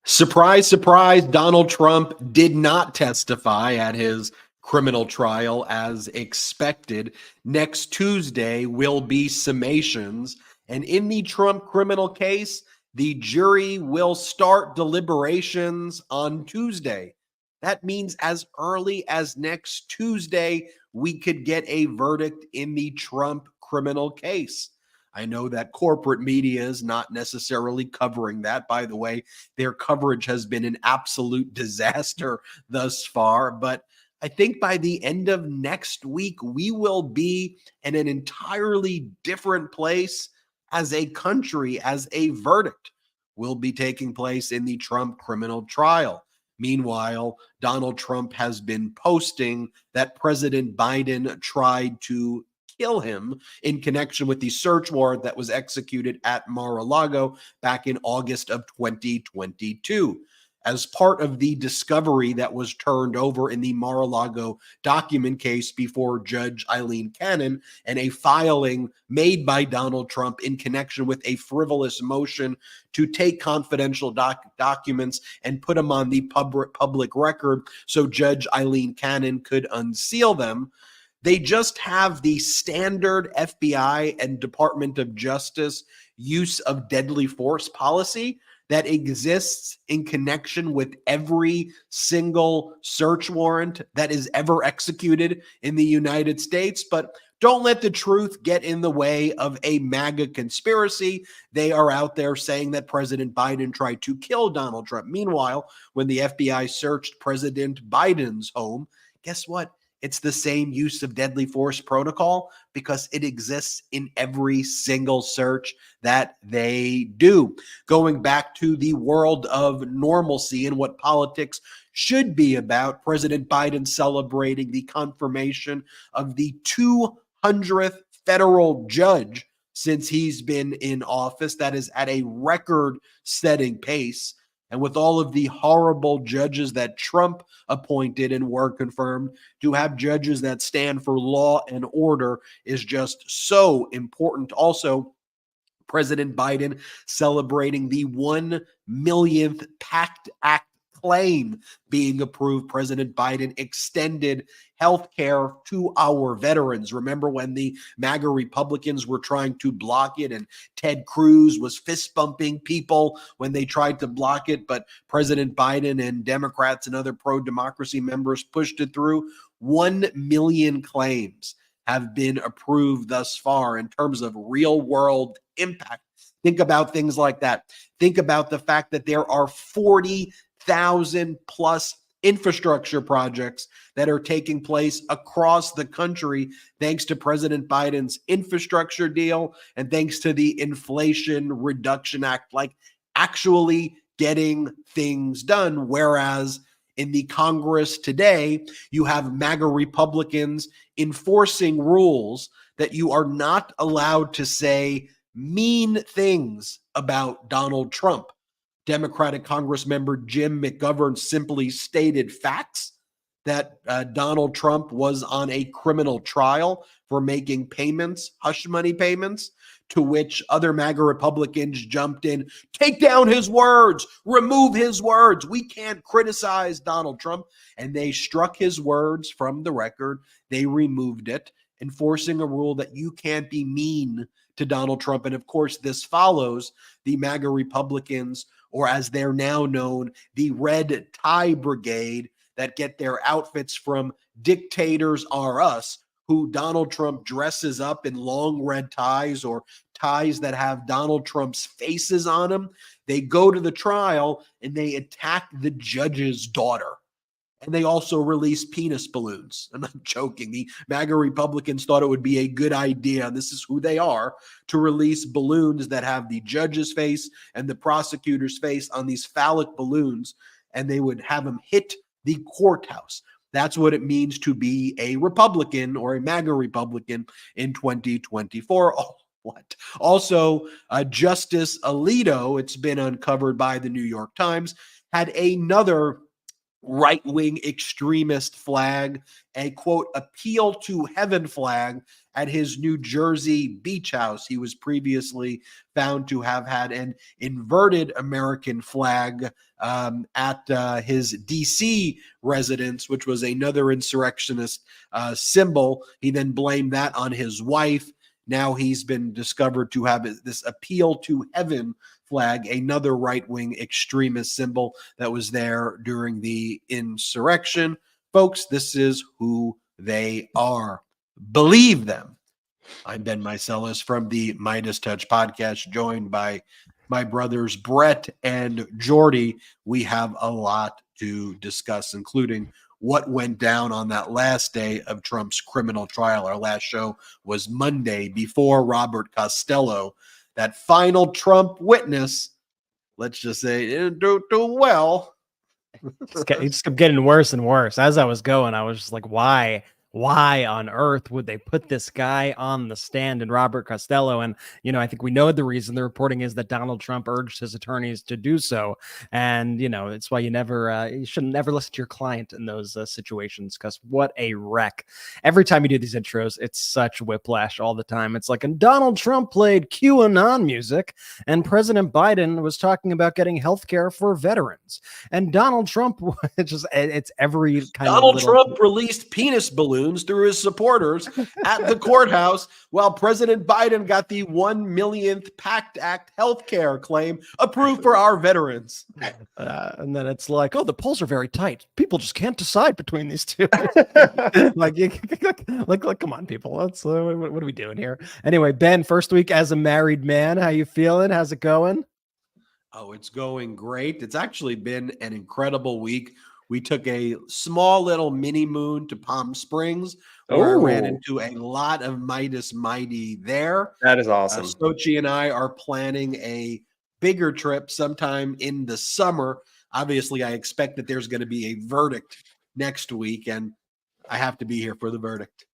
Surprise, surprise, Donald Trump did not testify at his criminal trial as expected. Next Tuesday will be summations. And in the Trump criminal case, the jury will start deliberations on Tuesday. That means as early as next Tuesday, we could get a verdict in the Trump criminal case. I know that corporate media is not necessarily covering that. By the way, their coverage has been an absolute disaster thus far. But I think by the end of next week, we will be in an entirely different place as a country, as a verdict will be taking place in the Trump criminal trial. Meanwhile, Donald Trump has been posting that President Biden tried to kill him in connection with the search warrant that was executed at Mar-a-Lago back in August of 2022. As part of the discovery that was turned over in the Mar-a-Lago document case before Judge Eileen Cannon and a filing made by Donald Trump in connection with a frivolous motion to take confidential documents and put them on the public record so Judge Eileen Cannon could unseal them. They just have the standard FBI and Department of Justice use of deadly force policy that exists in connection with every single search warrant that is ever executed in the United States. But don't let the truth get in the way of a MAGA conspiracy. They are out there saying that President Biden tried to kill Donald Trump. Meanwhile, when the FBI searched President Biden's home, guess what? It's the same use of deadly force protocol because it exists in every single search that they do. Going back to the world of normalcy and what politics should be about, President Biden celebrating the confirmation of the 200th federal judge since he's been in office. That is at a record-setting pace. And with all of the horrible judges that Trump appointed and were confirmed, to have judges that stand for law and order is just so important. Also, President Biden celebrating the 1 millionth PACT Act claim being approved. President Biden extended health care to our veterans. Remember when the MAGA Republicans were trying to block it and Ted Cruz was fist bumping people when they tried to block it, but President Biden and Democrats and other pro-democracy members pushed it through? 1 million claims have been approved thus far in terms of real world impact. Think about things like that. Think about the fact that there are 40,000 plus infrastructure projects that are taking place across the country thanks to President Biden's infrastructure deal and thanks to the Inflation Reduction Act, like actually getting things done. Whereas in the Congress today, you have MAGA Republicans enforcing rules that you are not allowed to say mean things about Donald Trump. Democratic Congress member Jim McGovern simply stated facts that Donald Trump was on a criminal trial for making payments, hush money payments, to which other MAGA Republicans jumped in, take down his words, remove his words. We can't criticize Donald Trump. And they struck his words from the record. They removed it, enforcing a rule that you can't be mean to Donald Trump. And of course, this follows the MAGA Republicans, or as they're now known, the Red Tie Brigade, that get their outfits from Dictators Are Us, who Donald Trump dresses up in long red ties or ties that have Donald Trump's faces on them. They go to the trial and they attack the judge's daughter. And they also release penis balloons. I'm not joking. The MAGA Republicans thought it would be a good idea, and this is who they are, to release balloons that have the judge's face and the prosecutor's face on these phallic balloons, and they would have them hit the courthouse. That's what it means to be a Republican or a MAGA Republican in 2024. Oh, what? Also, Justice Alito, it's been uncovered by the New York Times, had another right-wing extremist flag, a quote, appeal to heaven flag at his New Jersey beach house. He was previously found to have had an inverted American flag at his DC residence, which was another insurrectionist symbol. He then blamed that on his wife. Now he's been discovered to have this appeal to heaven flag, another right-wing extremist symbol that was there during the insurrection. Folks, this is who they are. Believe them. I'm Ben Meiselas from the Midas Touch podcast, joined by my brothers Brett and Jordy. We have a lot to discuss, including what went down on that last day of Trump's criminal trial. Our last show was Monday before Robert Costello, that final Trump witness. Let's just say it didn't do well. It just kept getting worse and worse. As I was going, I was just like, why on earth would they put this guy on the stand and Robert Costello? And, I think we know the reason. The reporting is that Donald Trump urged his attorneys to do so. And, it's why you should never listen to your client in those situations, because what a wreck. Every time you do these intros, it's such whiplash all the time. It's like, and Donald Trump played QAnon music, and President Biden was talking about getting health care for veterans. And Donald Trump, it's every kind Donald of Trump released penis balloons through his supporters at the courthouse, while President Biden got the 1 millionth PACT Act healthcare claim approved for our veterans. And then it's like, oh, the polls are very tight. People just can't decide between these two. like, come on, people. Let's what are we doing here? Anyway, Ben, first week as a married man, how you feeling? How's it going? Oh, it's going great. It's actually been an incredible week. We took a small little mini moon to Palm Springs, where I ran into a lot of Midas Mighty there. That is awesome. Sochi and I are planning a bigger trip sometime in the summer. Obviously, I expect that there's going to be a verdict next week, and I have to be here for the verdict.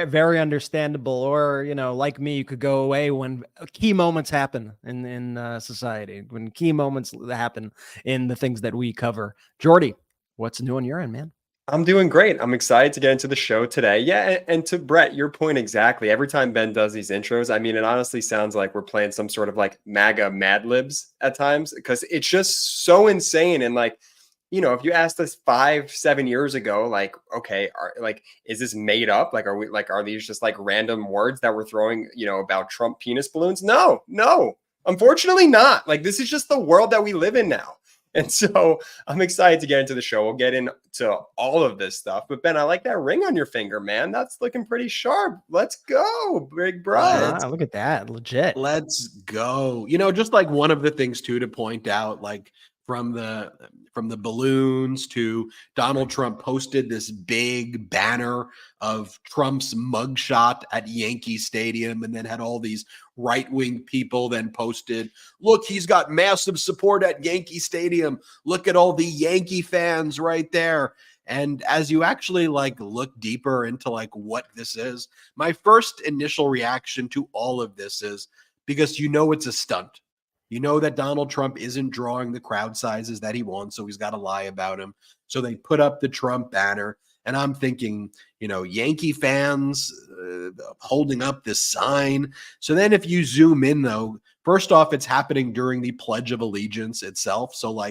Very understandable. Or, like me, you could go away when key moments happen in society, when key moments happen in the things that we cover. Jordy, what's new on your end, man? I'm doing great. I'm excited to get into the show today. Yeah, and to Brett, your point exactly. Every time Ben does these intros, I mean, it honestly sounds like we're playing some sort of like MAGA Mad Libs at times, because it's just so insane. And like, if you asked us 5-7 years ago, like, okay, is this made up? Like, are these just like random words that we're throwing, about Trump penis balloons? No, unfortunately not. Like, this is just the world that we live in now. And so I'm excited to get into the show. We'll get into all of this stuff. But Ben, I like that ring on your finger, man. That's looking pretty sharp. Let's go, big bro. Look at that. Legit. Let's go. Just like one of the things too to point out, like from the balloons to Donald Trump posted this big banner of Trump's mugshot at Yankee Stadium, and then had all these right-wing people then posted, look, he's got massive support at Yankee Stadium. Look at all the Yankee fans right there. And as you actually look deeper into what this is, my first initial reaction to all of this is, because it's a stunt. You know that Donald Trump isn't drawing the crowd sizes that he wants, so he's got to lie about him. So they put up the Trump banner, and I'm thinking, Yankee fans holding up this sign. So then if you zoom in, though, first off, it's happening during the Pledge of Allegiance itself. So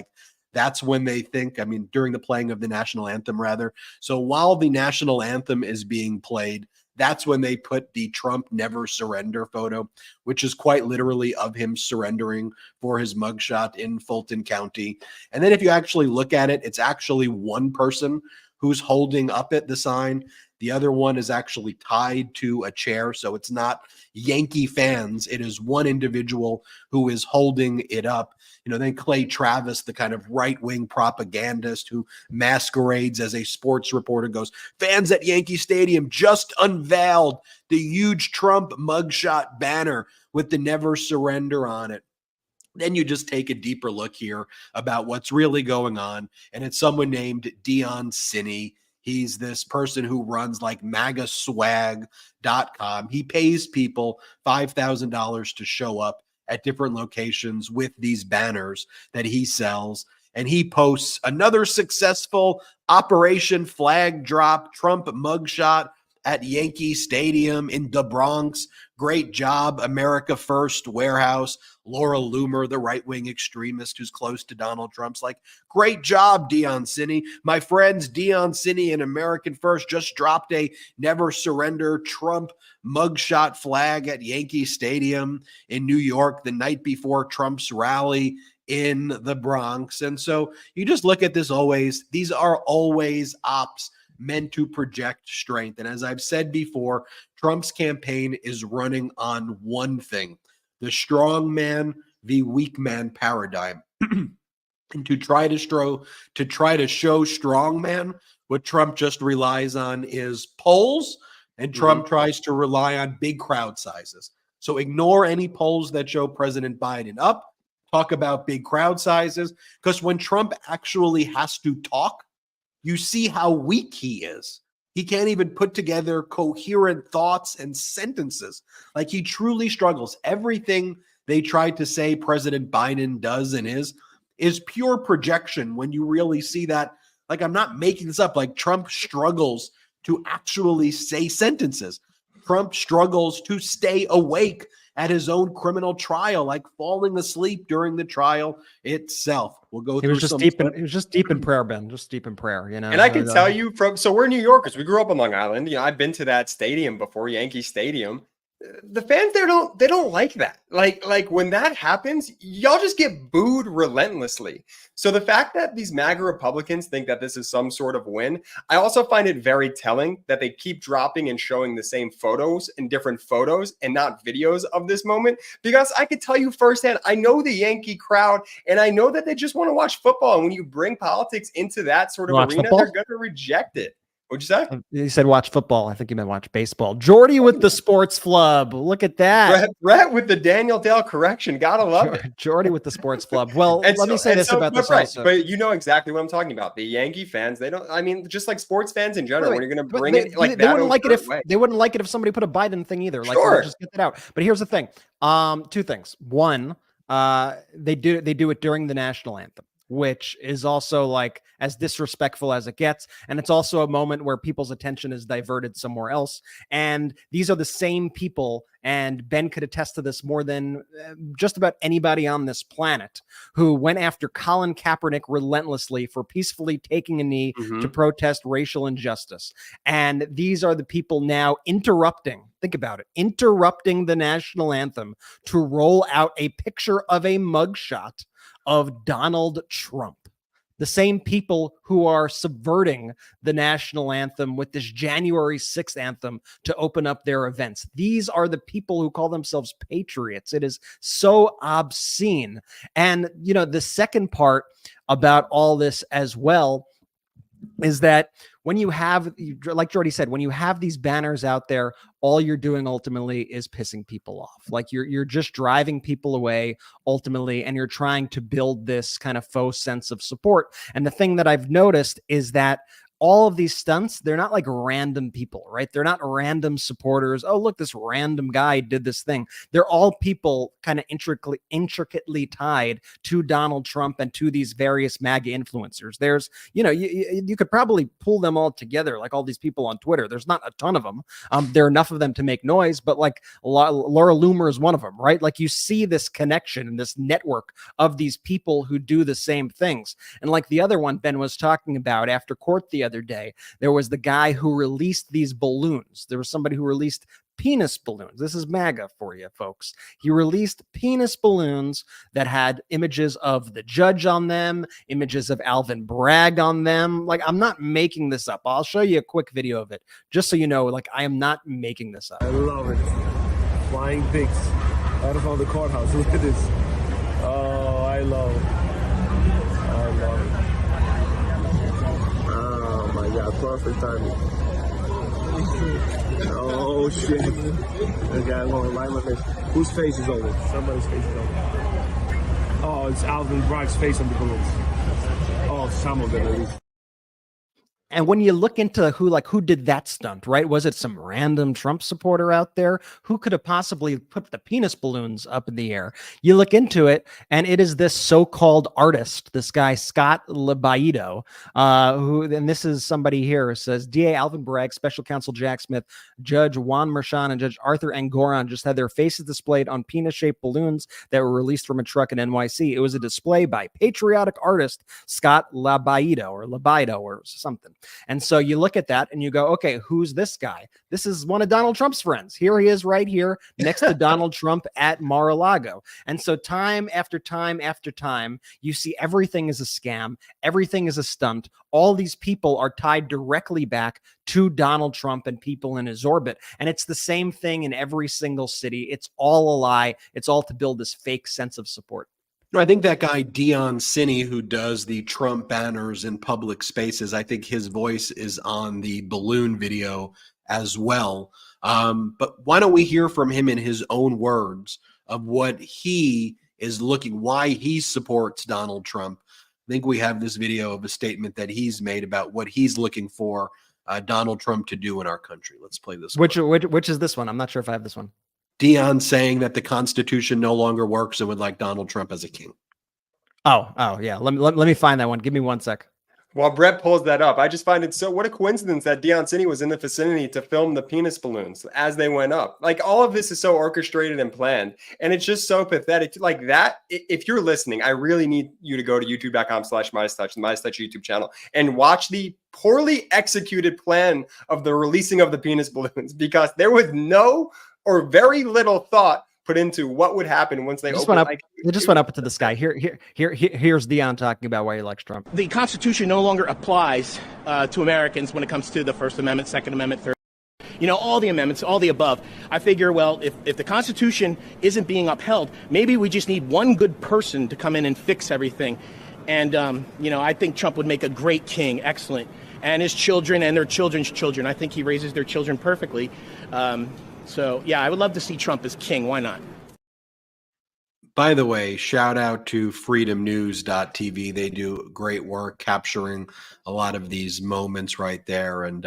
that's when they think, during the playing of the national anthem, rather. So while the national anthem is being played, that's when they put the Trump never surrender photo, which is quite literally of him surrendering for his mugshot in Fulton County. And then if you actually look at it, it's actually one person who's holding up the sign. The other one is actually tied to a chair. So it's not Yankee fans. It is one individual who is holding it up. Then Clay Travis, the kind of right-wing propagandist who masquerades as a sports reporter, goes, fans at Yankee Stadium just unveiled the huge Trump mugshot banner with the never surrender on it. Then you just take a deeper look here about what's really going on. And it's someone named Dion Sinney. He's this person who runs magaswag.com. He pays people $5,000 to show up at different locations with these banners that he sells. and he posts another successful Operation Flag Drop Trump mugshot at Yankee Stadium in the Bronx. Great job, America First warehouse. Laura Loomer, the right-wing extremist who's close to Donald Trump's like, great job, Dion Cini. My friends Dion Cini and American First just dropped a never surrender Trump mugshot flag at Yankee Stadium in New York the night before Trump's rally in the Bronx. And so you just look at this always. These are always ops meant to project strength. And as I've said before, Trump's campaign is running on one thing: the strong man v. weak man paradigm. And to try to show strong man, what Trump just relies on is polls, and Trump tries to rely on big crowd sizes. So ignore any polls that show President Biden up. Talk about big crowd sizes, because when Trump actually has to talk, you see how weak he is. He can't even put together coherent thoughts and sentences. Like, he truly struggles. Everything they tried to say President Biden does and is pure projection when you really see that. Like, I'm not making this up. Like, Trump struggles to actually say sentences. Trump struggles to stay awake at his own criminal trial, like falling asleep during the trial itself. We'll go through. He was just deep in prayer, Ben. Just deep in prayer, you know. And I can tell you so we're New Yorkers. We grew up on Long Island. You know, I've been to that stadium before, Yankee Stadium. The fans there don't like that. Like when that happens, y'all just get booed relentlessly. So the fact that these MAGA Republicans think that this is some sort of win, I also find it very telling that they keep dropping and showing the same photos and different photos and not videos of this moment, because I could tell you firsthand, I know the Yankee crowd, and I know that they just want to watch football. And when you bring politics into that sort of arena, they're going to reject it. What'd you say? He said watch football. I think you meant watch baseball. Jordy with the sports flub. Look at that. Brett with the Daniel Dale correction. Gotta love it. Jordy with the sports flub. Well, let me say this about this also. But you know exactly what I'm talking about. The Yankee fans, they don't, I mean, just like sports fans in general, when you're going to bring it like that. They wouldn't like it if somebody put a Biden thing either. Like, just get that out. But here's the thing. Two things. One, they do it during the national anthem, which is also like as disrespectful as it gets. And it's also a moment where people's attention is diverted somewhere else. And these are the same people, and Ben could attest to this more than just about anybody on this planet, who went after Colin Kaepernick relentlessly for peacefully taking a knee to protest racial injustice. And these are the people now interrupting the national anthem to roll out a picture of a mugshot of Donald Trump. The same people who are subverting the national anthem with this January 6th anthem to open up their events. These are the people who call themselves patriots. It is so obscene. And, you know, the second part about all this as well is that when you have, like Jordy said, when you have these banners out there, all you're doing ultimately is pissing people off. Like you're just driving people away ultimately, and you're trying to build this kind of faux sense of support. And the thing that I've noticed is that all of these stunts, they're not like random people, right? They're not random supporters. Oh, look, this random guy did this thing. They're all people kind of intricately tied to Donald Trump and to these various MAGA influencers. There's, you know, you could probably pull them all together, like all these people on Twitter. There's not a ton of them. There are enough of them to make noise, but like Laura Loomer is one of them, right? Like you see this connection and this network of these people who do the same things. And like the other one Ben was talking about after court the other day, there was the guy who released these balloons. There was somebody who released penis balloons. This is MAGA for you, folks. He released penis balloons that had images of the judge on them, images of Alvin Bragg on them. Like, I'm not making this up. I'll show you a quick video of it, just so you know, like, I am not making this up. I love it. Flying pigs out of the courthouse. Look at this. Oh, I love it. I love it. Oh my God, perfect timing. Oh shit. The guy going to line my face. Whose face is over? Somebody's face is over. Oh, it's Alvin Bragg's face on the balloons. Oh, some of them at least. And when you look into who did that stunt, right? Was it some random Trump supporter out there? Who could have possibly put the penis balloons up in the air? You look into it, and it is this so-called artist, this guy Scott Labaito, and this is somebody here who says DA Alvin Bragg, Special Counsel Jack Smith, Judge Juan Merchan, and Judge Arthur Angoran just had their faces displayed on penis-shaped balloons that were released from a truck in NYC. It was a display by patriotic artist Scott Labaito or something. And so you look at that and you go, okay, who's this guy? This is one of Donald Trump's friends. Here he is right here next to Donald Trump at Mar-a-Lago. And so time after time after time, you see everything is a scam. Everything is a stunt. All these people are tied directly back to Donald Trump and people in his orbit. And it's the same thing in every single city. It's all a lie. It's all to build this fake sense of support. I think that guy, Dion Cini, who does the Trump banners in public spaces, I think his voice is on the balloon video as well. But why don't we hear from him in his own words of what he is why he supports Donald Trump. I think we have this video of a statement that he's made about what he's looking for Donald Trump to do in our country. Let's play this. Which is this one? I'm not sure if I have this one. Dion saying that the Constitution no longer works and would like Donald Trump as a king. Oh, yeah. Let me find that one. Give me 1 sec. While Brett pulls that up, I just find it what a coincidence that Dion Cini was in the vicinity to film the penis balloons as they went up. Like, all of this is so orchestrated and planned, and it's just so pathetic. Like that, if you're listening, I really need you to go to youtube.com/MidasTouch, the Midas Touch YouTube channel, and watch the poorly executed plan of the releasing of the penis balloons, because there was no or very little thought put into what would happen once they just went up. They just went up to the sky. Here's Dion talking about why he likes Trump. The Constitution no longer applies to Americans when it comes to the First Amendment, Second Amendment, Third. All the amendments, all the above. I figure, well, if the Constitution isn't being upheld, maybe we just need one good person to come in and fix everything. And, I think Trump would make a great king, excellent. And his children and their children's children. I think he raises their children perfectly. So, yeah, I would love to see Trump as king. Why not? By the way, shout out to freedomnews.tv. They do great work capturing a lot of these moments right there, and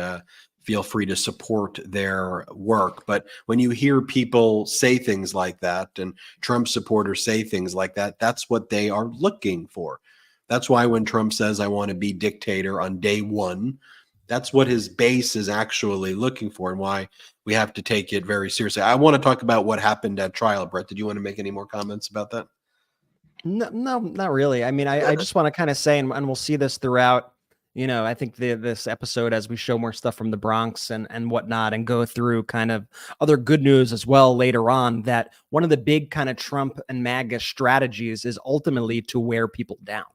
feel free to support their work. But when you hear people say things like that, and Trump supporters say things like that, that's what they are looking for. That's why when Trump says, I want to be dictator on day one, that's what his base is actually looking for, and why we have to take it very seriously. I want to talk about what happened at trial. Brett, did you want to make any more comments about that? No, not really. I mean, I just want to kind of say, and we'll see this throughout, I think this episode, as we show more stuff from the Bronx and whatnot, and go through kind of other good news as well later on, that one of the big kind of Trump and MAGA strategies is ultimately to wear people down,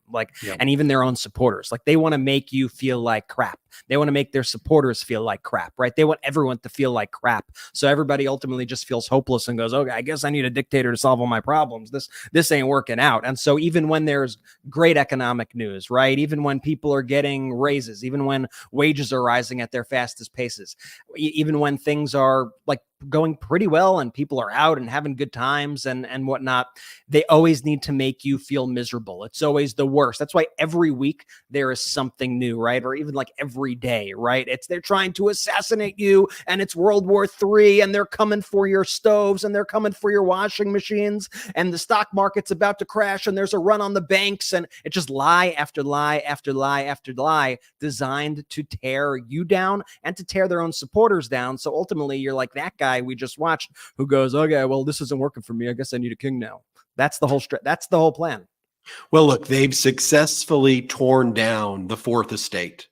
and even their own supporters. Like, they want to make you feel like crap. They want to make their supporters feel like crap, right? They want everyone to feel like crap. So everybody ultimately just feels hopeless and goes, okay, I guess I need a dictator to solve all my problems. This ain't working out. And so even when there's great economic news, right? Even when people are getting raises, even when wages are rising at their fastest paces, even when things are going pretty well and people are out and having good times and whatnot, they always need to make you feel miserable. It's always the worst. That's why every week there is something new, right? Or even every day, right? They're trying to assassinate you, and it's World War III, and they're coming for your stoves, and they're coming for your washing machines, and the stock market's about to crash, and there's a run on the banks, and it's just lie after lie after lie after lie, designed to tear you down and to tear their own supporters down. So ultimately, you're like that guy we just watched who goes, okay, well, this isn't working for me. I guess I need a king now. That's the whole plan. Well, look, they've successfully torn down the Fourth Estate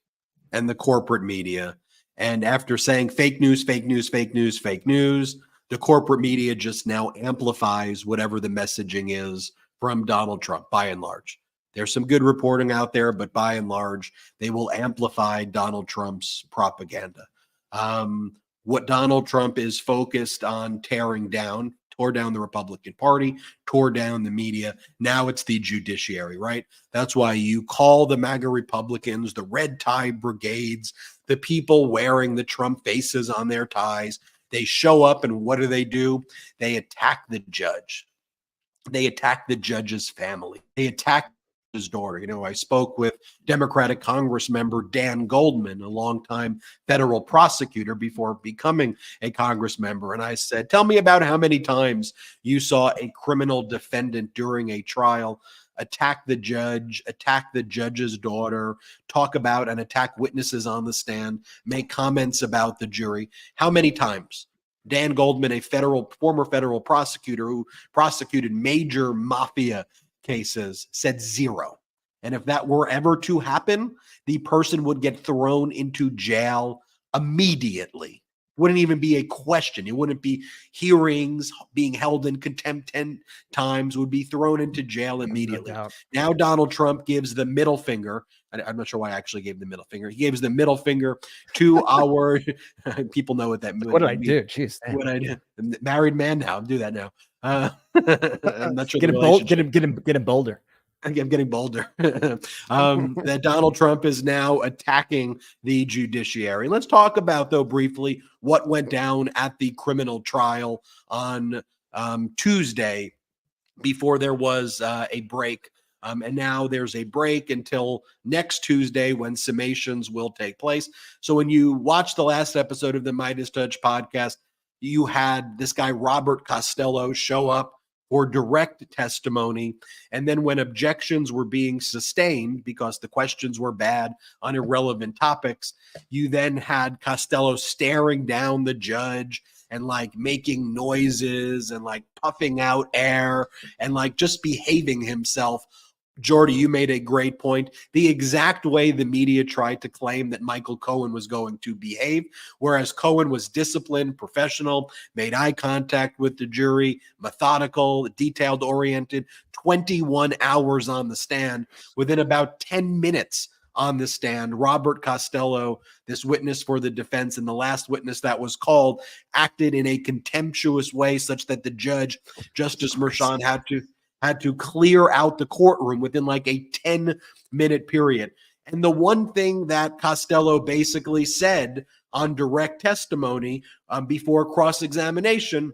and the corporate media. And after saying fake news, fake news, fake news, fake news, the corporate media just now amplifies whatever the messaging is from Donald Trump, by and large. There's some good reporting out there, but by and large, they will amplify Donald Trump's propaganda. What Donald Trump is focused on tearing down, tore down the Republican Party, tore down the media. Now it's the judiciary, right? That's why you call the MAGA Republicans the red tie brigades, the people wearing the Trump faces on their ties. They show up, and what do? They attack the judge. They attack the judge's family. They attack his daughter. You know, I spoke with Democratic Congress member Dan Goldman, a longtime federal prosecutor before becoming a Congress member. And I said, tell me about how many times you saw a criminal defendant during a trial attack the judge, attack the judge's daughter, talk about and attack witnesses on the stand, make comments about the jury. How many times? Dan Goldman, a former federal prosecutor who prosecuted major mafia cases, said zero. And if that were ever to happen, the person would get thrown into jail immediately. Wouldn't even be a question. It wouldn't be hearings, being held in contempt 10 times, would be thrown into jail immediately. No. Now Donald Trump gives the middle finger. I'm not sure why I actually gave the middle finger. He gives the middle finger to our people know what that means. What did I do? Jeez. What I did. I'm a married man now. I'm do that now. I'm not sure. Get him bolder. I'm getting bolder. That Donald Trump is now attacking the judiciary. Let's talk about, though, briefly what went down at the criminal trial on Tuesday before there was a break. And now there's a break until next Tuesday when summations will take place. So when you watch the last episode of the Midas Touch podcast, you had this guy, Robert Costello, show up for direct testimony. And then when objections were being sustained because the questions were bad on irrelevant topics, you then had Costello staring down the judge and like making noises and like puffing out air and like just behaving himself. Jordy, you made a great point. The exact way the media tried to claim that Michael Cohen was going to behave, whereas Cohen was disciplined, professional, made eye contact with the jury, methodical, detailed oriented, 21 hours on the stand. Within about 10 minutes on the stand, Robert Costello, this witness for the defense and the last witness that was called, acted in a contemptuous way such that the judge, Justice Merchan, had to clear out the courtroom within like a 10-minute period. And the one thing that Costello basically said on direct testimony before cross-examination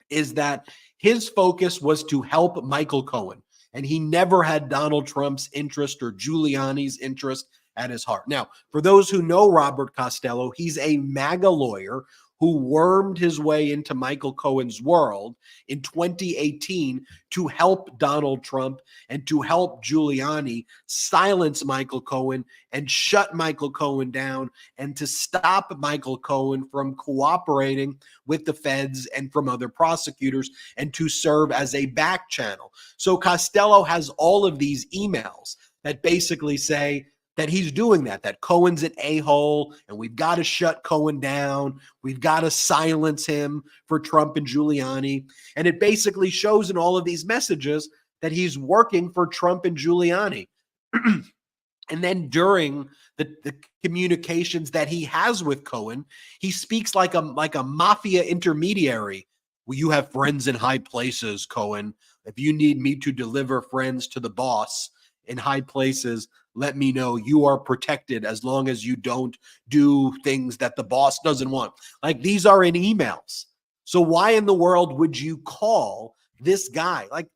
is that his focus was to help Michael Cohen. And he never had Donald Trump's interest or Giuliani's interest at his heart. Now, for those who know Robert Costello, he's a Maga lawyer who wormed his way into Michael Cohen's world in 2018 to help Donald Trump and to help Giuliani silence Michael Cohen and shut Michael Cohen down and to stop Michael Cohen from cooperating with the feds and from other prosecutors and to serve as a back channel. So Costello has all of these emails that basically say that he's doing that Cohen's an a-hole and we've got to shut Cohen down. We've got to silence him for Trump and Giuliani. And it basically shows in all of these messages that he's working for Trump and Giuliani. And then during the communications that he has with Cohen, he speaks like a mafia intermediary. Well, you have friends in high places, Cohen. If you need me to deliver friends to the boss in high places, let me know. You are protected as long as you don't do things that the boss doesn't want. Like, these are in emails. So why in the world would you call this guy? Like,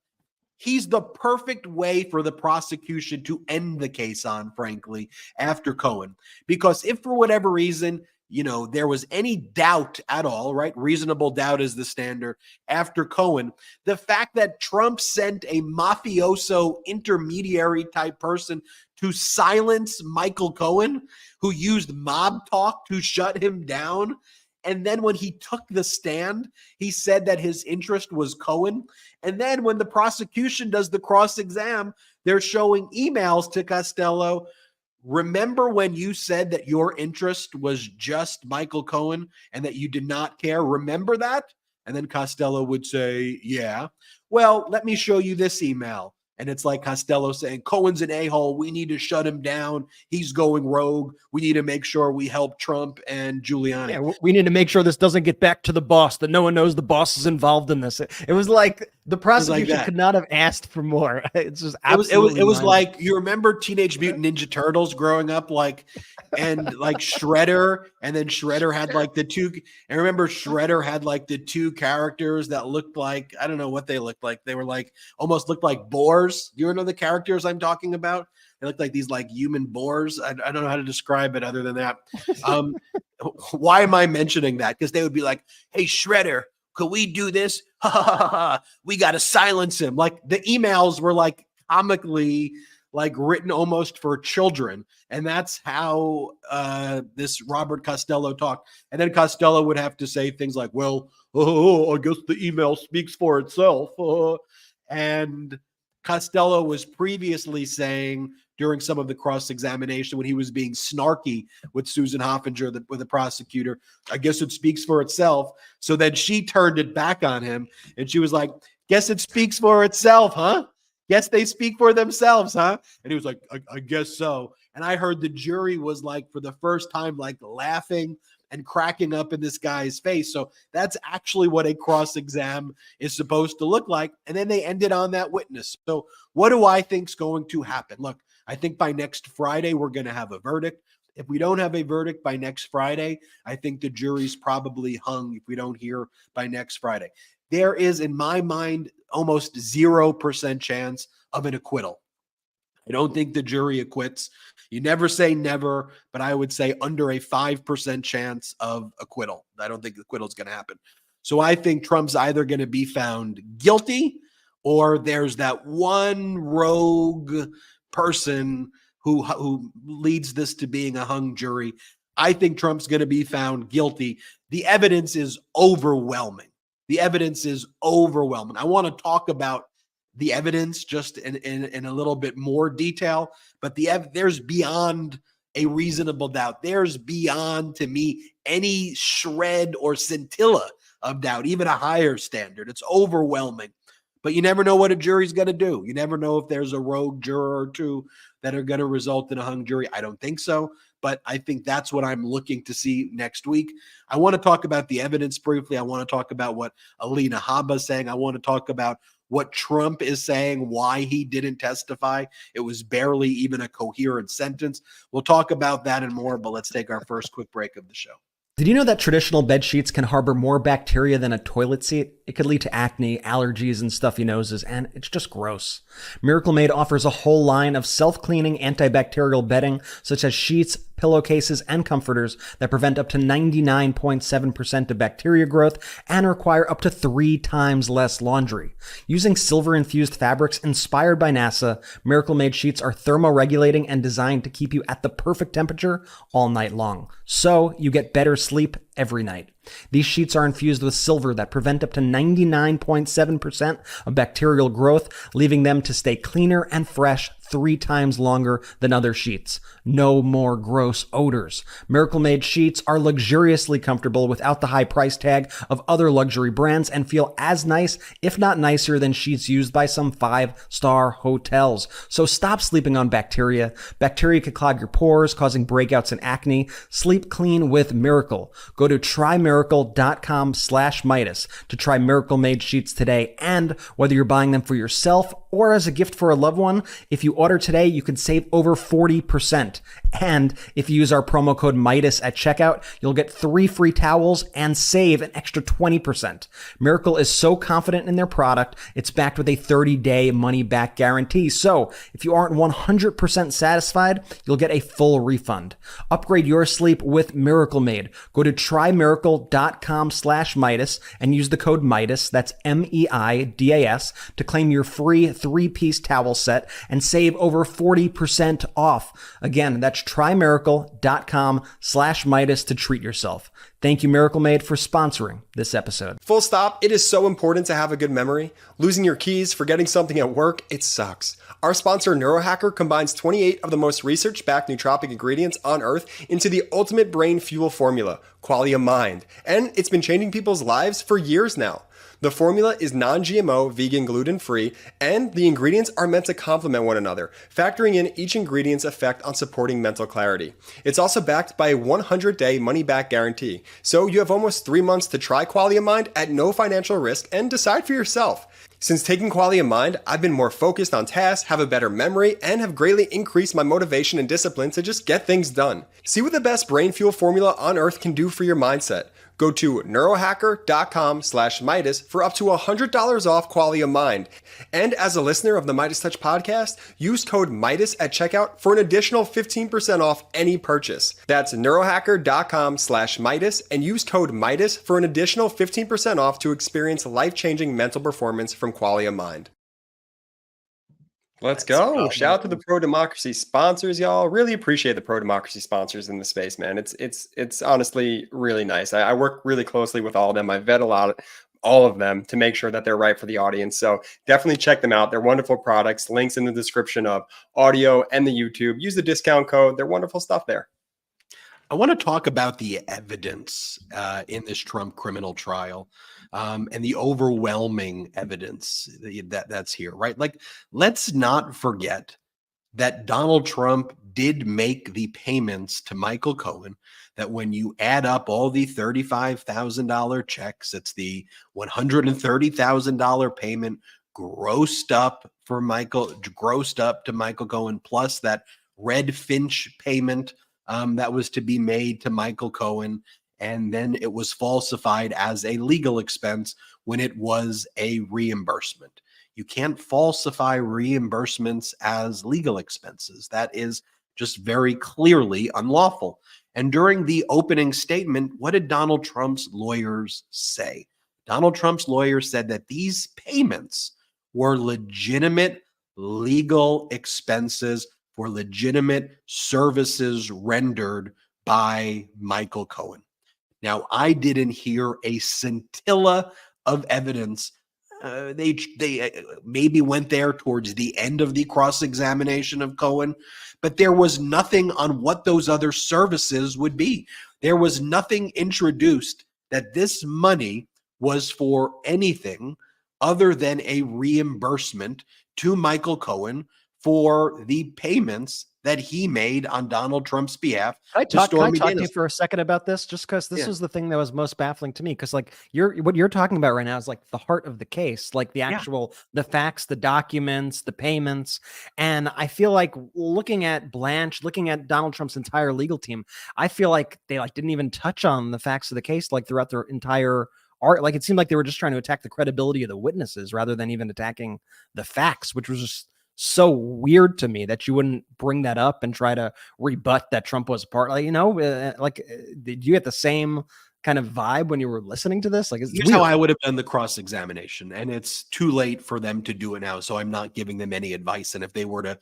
he's the perfect way for the prosecution to end the case on, frankly, after Cohen. Because if for whatever reason, you know, there was any doubt at all, right? Reasonable doubt is the standard after Cohen. The fact that Trump sent a mafioso intermediary type person to silence Michael Cohen, who used mob talk to shut him down. And then when he took the stand, he said that his interest was Cohen. And then when the prosecution does the cross-exam, they're showing emails to Costello. Remember when you said that your interest was just Michael Cohen and that you did not care? Remember that? And then Costello would say, yeah. Well, let me show you this email. And it's like Costello saying, Cohen's an a-hole. We need to shut him down. He's going rogue. We need to make sure we help Trump and Giuliani. Yeah, we need to make sure this doesn't get back to the boss, that no one knows the boss is involved in this. It was like The prosecution that. could not have asked for more. It's just It was absolutely like, you remember Teenage Mutant Ninja Turtles growing up, and Shredder, and then Shredder had the two. And remember, Shredder had the two characters that looked like, I don't know what they looked like. They were almost looked like boars. Do you know the characters I'm talking about? They look like these human boars. I don't know how to describe it other than that. Why am I mentioning that? Because they would be like, "Hey, Shredder, could we do this? Ha ha ha ha! We got to silence him." The emails were comically written almost for children, and that's how this Robert Costello talked. And then Costello would have to say things like, "Well, I guess the email speaks for itself." And Costello was previously saying during some of the cross-examination when he was being snarky with Susan Hoffinger, with the prosecutor, "I guess it speaks for itself." So then she turned it back on him and she was like, "Guess it speaks for itself, huh? Guess they speak for themselves, huh?" And he was like, I guess so. And I heard the jury was for the first time, laughing and cracking up in this guy's face. So that's actually what a cross-exam is supposed to look like. And then they ended on that witness. So what do I think's going to happen? Look, I think by next Friday, we're going to have a verdict. If we don't have a verdict by next Friday, I think the jury's probably hung if we don't hear by next Friday. There is, in my mind, almost 0% chance of an acquittal. I don't think the jury acquits. You never say never, but I would say under a 5% chance of acquittal. I don't think acquittal is going to happen. So I think Trump's either going to be found guilty, or there's that one rogue person who leads this to being a hung jury. I think Trump's going to be found guilty. The evidence is overwhelming. The evidence is overwhelming. I want to talk about the evidence just in a little bit more detail, but there's beyond a reasonable doubt. There's beyond, to me, any shred or scintilla of doubt, even a higher standard. It's overwhelming. But you never know what a jury's going to do. You never know if there's a rogue juror or two that are going to result in a hung jury. I don't think so, but I think that's what I'm looking to see next week. I want to talk about the evidence briefly. I want to talk about what Alina Habba is saying. I want to talk about what Trump is saying, why he didn't testify. It was barely even a coherent sentence. We'll talk about that and more, but let's take our first quick break of the show. Did you know that traditional bed sheets can harbor more bacteria than a toilet seat? It could lead to acne, allergies, and stuffy noses, and it's just gross. Miracle Made offers a whole line of self-cleaning antibacterial bedding, such as sheets, pillowcases, and comforters that prevent up to 99.7% of bacteria growth and require up to 3 times less laundry. Using silver-infused fabrics inspired by NASA, Miracle Made sheets are thermoregulating and designed to keep you at the perfect temperature all night long. So you get better sleep every night. These sheets are infused with silver that prevent up to 99.7% of bacterial growth, leaving them to stay cleaner and fresh 3 times longer than other sheets. No more gross odors. Miracle Made sheets are luxuriously comfortable without the high price tag of other luxury brands and feel as nice, if not nicer, than sheets used by some 5-star hotels. So stop sleeping on bacteria. Bacteria could clog your pores, causing breakouts and acne. Sleep clean with Miracle. Go to trymiracle.com/Midas to try Miracle Made sheets today. And whether you're buying them for yourself or as a gift for a loved one, if you order today, you can save over 40%. And if you use our promo code Midas at checkout, you'll get 3 free towels and save an extra 20%. Miracle is so confident in their product, it's backed with a 30-day money-back guarantee. So if you aren't 100% satisfied, you'll get a full refund. Upgrade your sleep with Miracle Made. Go to trymiracle.com/Midas and use the code Midas, that's MEIDAS, to claim your free 3-piece towel set and save over 40% off. Again, that's trymiracle.com/Midas to treat yourself. Thank you, Miracle Made, for sponsoring this episode. Full stop. It is so important to have a good memory. Losing your keys, forgetting something at work, it sucks. Our sponsor, Neurohacker, combines 28 of the most research-backed nootropic ingredients on Earth into the ultimate brain fuel formula, Qualia Mind. And it's been changing people's lives for years now. The formula is non-GMO, vegan, gluten-free, and the ingredients are meant to complement one another, factoring in each ingredient's effect on supporting mental clarity. It's also backed by a 100-day money-back guarantee, so you have almost 3 months to try Qualia Mind at no financial risk and decide for yourself. Since taking Quality of Mind, I've been more focused on tasks, have a better memory, and have greatly increased my motivation and discipline to just get things done. See what the best brain fuel formula on earth can do for your mindset. Go to neurohacker.com/Midas for up to $100 off Quality of Mind. And as a listener of the Midas Touch podcast, use code Midas at checkout for an additional 15% off any purchase. That's neurohacker.com/Midas and use code Midas for an additional 15% off to experience life-changing mental performance from Quality of Mind. Let's go. Shout out to the pro-democracy sponsors, y'all. Really appreciate the pro-democracy sponsors in the space, man. It's honestly really nice. I work really closely with all of them. I vet all of them to make sure that they're right for the audience. So definitely check them out. They're wonderful products. Links in the description of audio and the YouTube. Use the discount code. They're wonderful stuff there. I want to talk about the evidence in this Trump criminal trial and the overwhelming evidence that's here, right? Like, let's not forget that Donald Trump did make the payments to Michael Cohen, that when you add up all the $35,000 checks, it's the $130,000 payment grossed up to Michael Cohen, plus that Red Finch payment that was to be made to Michael Cohen, and then it was falsified as a legal expense when it was a reimbursement. You can't falsify reimbursements as legal expenses. That is just very clearly unlawful. And during the opening statement, what did Donald Trump's lawyers say? Donald Trump's lawyers said that these payments were legitimate legal expenses for legitimate services rendered by Michael Cohen. Now, I didn't hear a scintilla of evidence. They maybe went there towards the end of the cross-examination of Cohen, but there was nothing on what those other services would be. There was nothing introduced that this money was for anything other than a reimbursement to Michael Cohen for the payments that he made on Donald Trump's behalf. Can I talk to you for a second about this? Just because this was the thing that was most baffling to me. Because like what you're talking about right now is like the heart of the case, like the actual, the facts, the documents, the payments. And I feel like looking at Blanche, looking at Donald Trump's entire legal team, I feel like they like didn't even touch on the facts of the case, like throughout their entire art. Like it seemed like they were just trying to attack the credibility of the witnesses rather than even attacking the facts, which was just so weird to me that you wouldn't bring that up and try to rebut that Trump was part. Like, did you get the same kind of vibe when you were listening to this? Like, here's how I would have done the cross-examination, and it's too late for them to do it now, so I'm not giving them any advice. And if they were to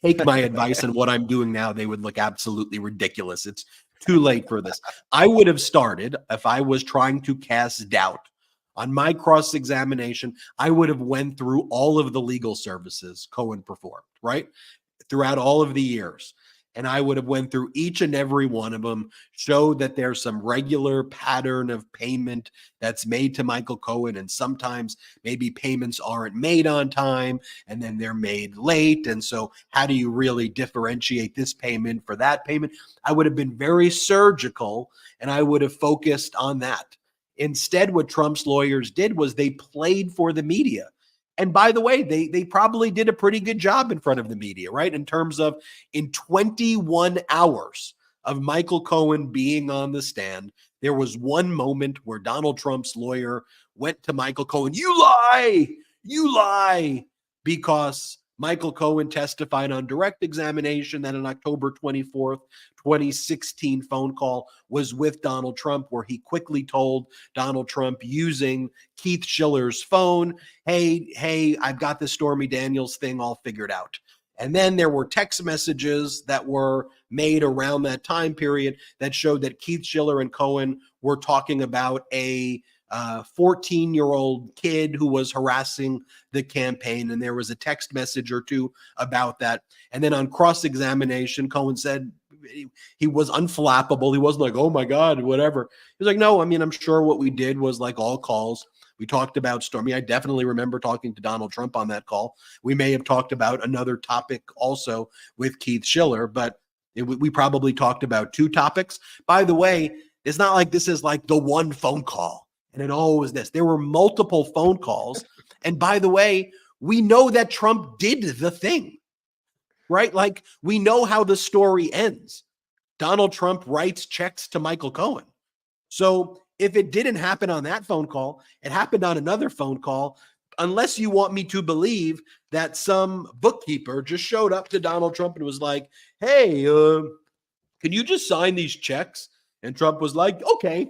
take my advice and what I'm doing now, they would look absolutely ridiculous. It's too late for this. I would have started, if I was trying to cast doubt on my cross-examination, I would have went through all of the legal services Cohen performed, right? Throughout all of the years. And I would have went through each and every one of them, showed that there's some regular pattern of payment that's made to Michael Cohen. And sometimes maybe payments aren't made on time and then they're made late. And so how do you really differentiate this payment for that payment? I would have been very surgical and I would have focused on that. Instead, what Trump's lawyers did was they played for the media. And by the way, they probably did a pretty good job in front of the media, right? In terms of in 21 hours of Michael Cohen being on the stand, there was one moment where Donald Trump's lawyer went to Michael Cohen, you lie, because Michael Cohen testified on direct examination that an October 24th, 2016 phone call was with Donald Trump, where he quickly told Donald Trump using Keith Schiller's phone, hey, I've got the Stormy Daniels thing all figured out. And then there were text messages that were made around that time period that showed that Keith Schiller and Cohen were talking about a 14-year-old kid who was harassing the campaign. And there was a text message or two about that. And then on cross-examination, Cohen said he was unflappable. He wasn't like, oh my God, whatever. He was like, no, I mean, I'm sure what we did was like all calls. We talked about Stormy. I definitely remember talking to Donald Trump on that call. We may have talked about another topic also with Keith Schiller, but we probably talked about two topics. By the way, it's not like this is like the one phone call and it always this. There were multiple phone calls And by the way, we know that Trump did the thing, right? Like, we know how the story ends. Donald Trump writes checks to Michael Cohen. So if it didn't happen on that phone call, it happened on another phone call, unless you want me to believe that some bookkeeper just showed up to Donald Trump and was like, hey, can you just sign these checks? And Trump was like, okay.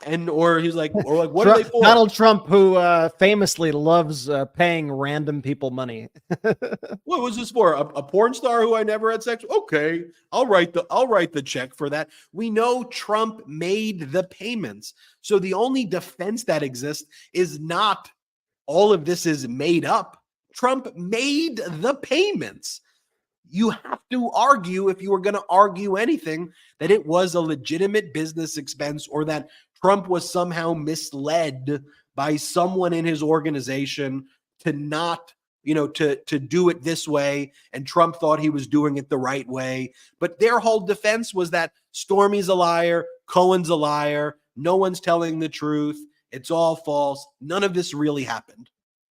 And or he's like, what are they for? Donald Trump, who famously loves paying random people money. What was this for? A porn star who I never had sex with? Okay, I'll write the check for that. We know Trump made the payments. So the only defense that exists is not all of this is made up. Trump made the payments. You have to argue, if you were going to argue anything, that it was a legitimate business expense, or that Trump was somehow misled by someone in his organization to not, to do it this way, and Trump thought he was doing it the right way. But their whole defense was that Stormy's a liar, Cohen's a liar, no one's telling the truth, it's all false, none of this really happened.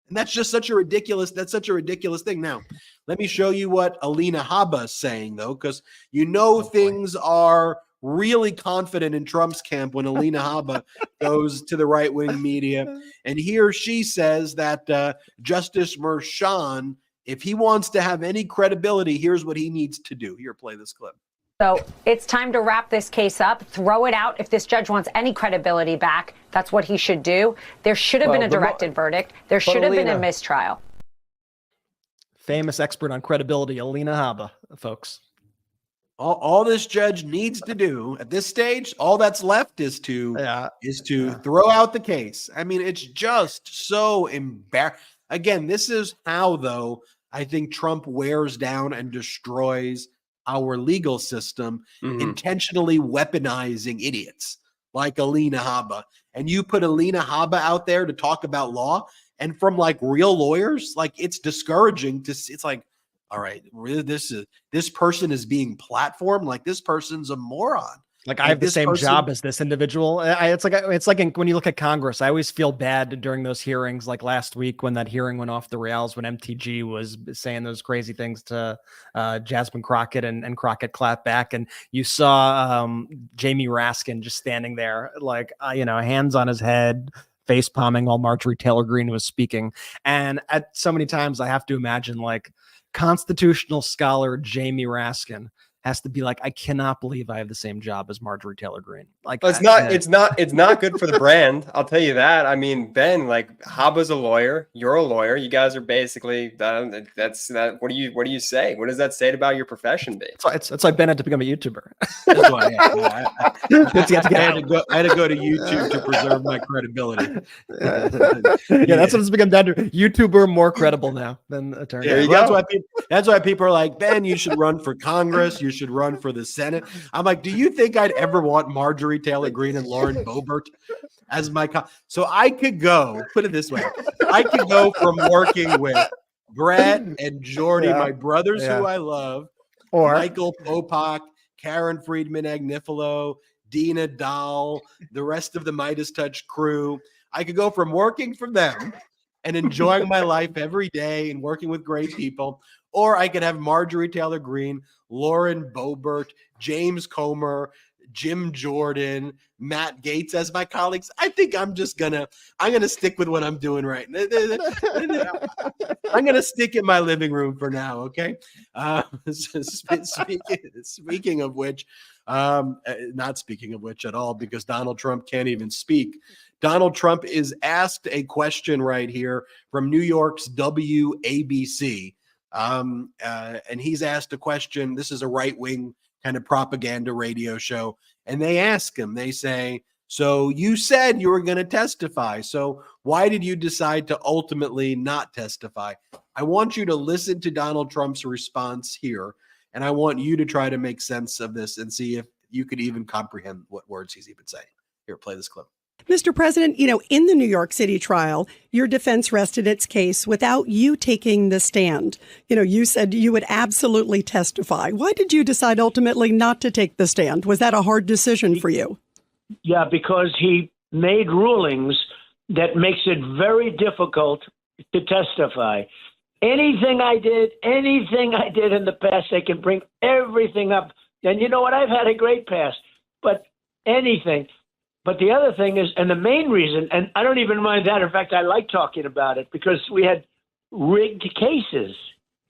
And that's just such a ridiculous thing. Now, let me show you what Alina Habba is saying, though, because things are really confident in Trump's camp when Alina Habba goes to the right-wing media. And here she says that Justice Merchan, if he wants to have any credibility, here's what he needs to do. Here, play this clip. So it's time to wrap this case up, throw it out. If this judge wants any credibility back, that's what he should do. There should have been a directed verdict. There should have been a mistrial. Famous expert on credibility, Alina Habba, folks. All this judge needs to do at this stage, all that's left is to throw out the case. I mean, it's just so embarrassing. Again, this is how, though, I think Trump wears down and destroys our legal system, intentionally weaponizing idiots like Alina Habba. And you put Alina Habba out there to talk about law, and from like real lawyers, like, it's discouraging to see. It's like, all right, this person is being platformed, like this person's a moron. Like, I have the same job as this individual. It's like when you look at Congress, I always feel bad during those hearings, like last week when that hearing went off the rails, when MTG was saying those crazy things to Jasmine Crockett, and Crockett clapped back. And you saw Jamie Raskin just standing there, like, hands on his head, face palming while Marjorie Taylor Greene was speaking. And at so many times I have to imagine, like, constitutional scholar Jamie Raskin has to be like, I cannot believe I have the same job as Marjorie Taylor Greene. Like, it's not good for the brand. I'll tell you that. I mean, Ben, like, Habba's a lawyer. You're a lawyer. You guys are basically that's that. What do you say? What does that say about your profession, Dave? It's like Ben had to become a YouTuber. That's why I had to go to YouTube to preserve my credibility. That's what it's become down to. YouTuber more credible now than attorney. That's why people are like, Ben, you should run for Congress. You should run for the Senate. I'm like, do you think I'd ever want Marjorie Taylor Greene and Lauren Boebert as my so I could go, put it this way, I could go from working with Brett and Jordy, my brothers who I love, or Michael Popak, Karen Friedman Agnifilo, Dina Dahl, the rest of the Midas Touch crew. I could go from working for them and enjoying my life every day and working with great people, or I could have Marjorie Taylor Greene, Lauren Boebert, James Comer, Jim Jordan, Matt Gaetz as my colleagues. I think I'm gonna stick with what I'm doing right now. I'm gonna stick in my living room for now. Okay. Speaking of which, not speaking of which at all, because Donald Trump can't even speak. Donald Trump is asked a question right here from New York's WABC. And he's asked a question. This is a right-wing kind of propaganda radio show. And they ask him, they say, so you said you were going to testify. So why did you decide to ultimately not testify? I want you to listen to Donald Trump's response here. And I want you to try to make sense of this and see if you could even comprehend what words he's even saying. Here, play this clip. Mr. President, in the New York City trial, your defense rested its case without you taking the stand. You said you would absolutely testify. Why did you decide ultimately not to take the stand? Was that a hard decision for you? Yeah, because he made rulings that makes it very difficult to testify. Anything I did in the past, they can bring everything up. And you know what? I've had a great past, but anything. But the other thing is, and the main reason, and I don't even mind that. In fact, I like talking about it because we had rigged cases.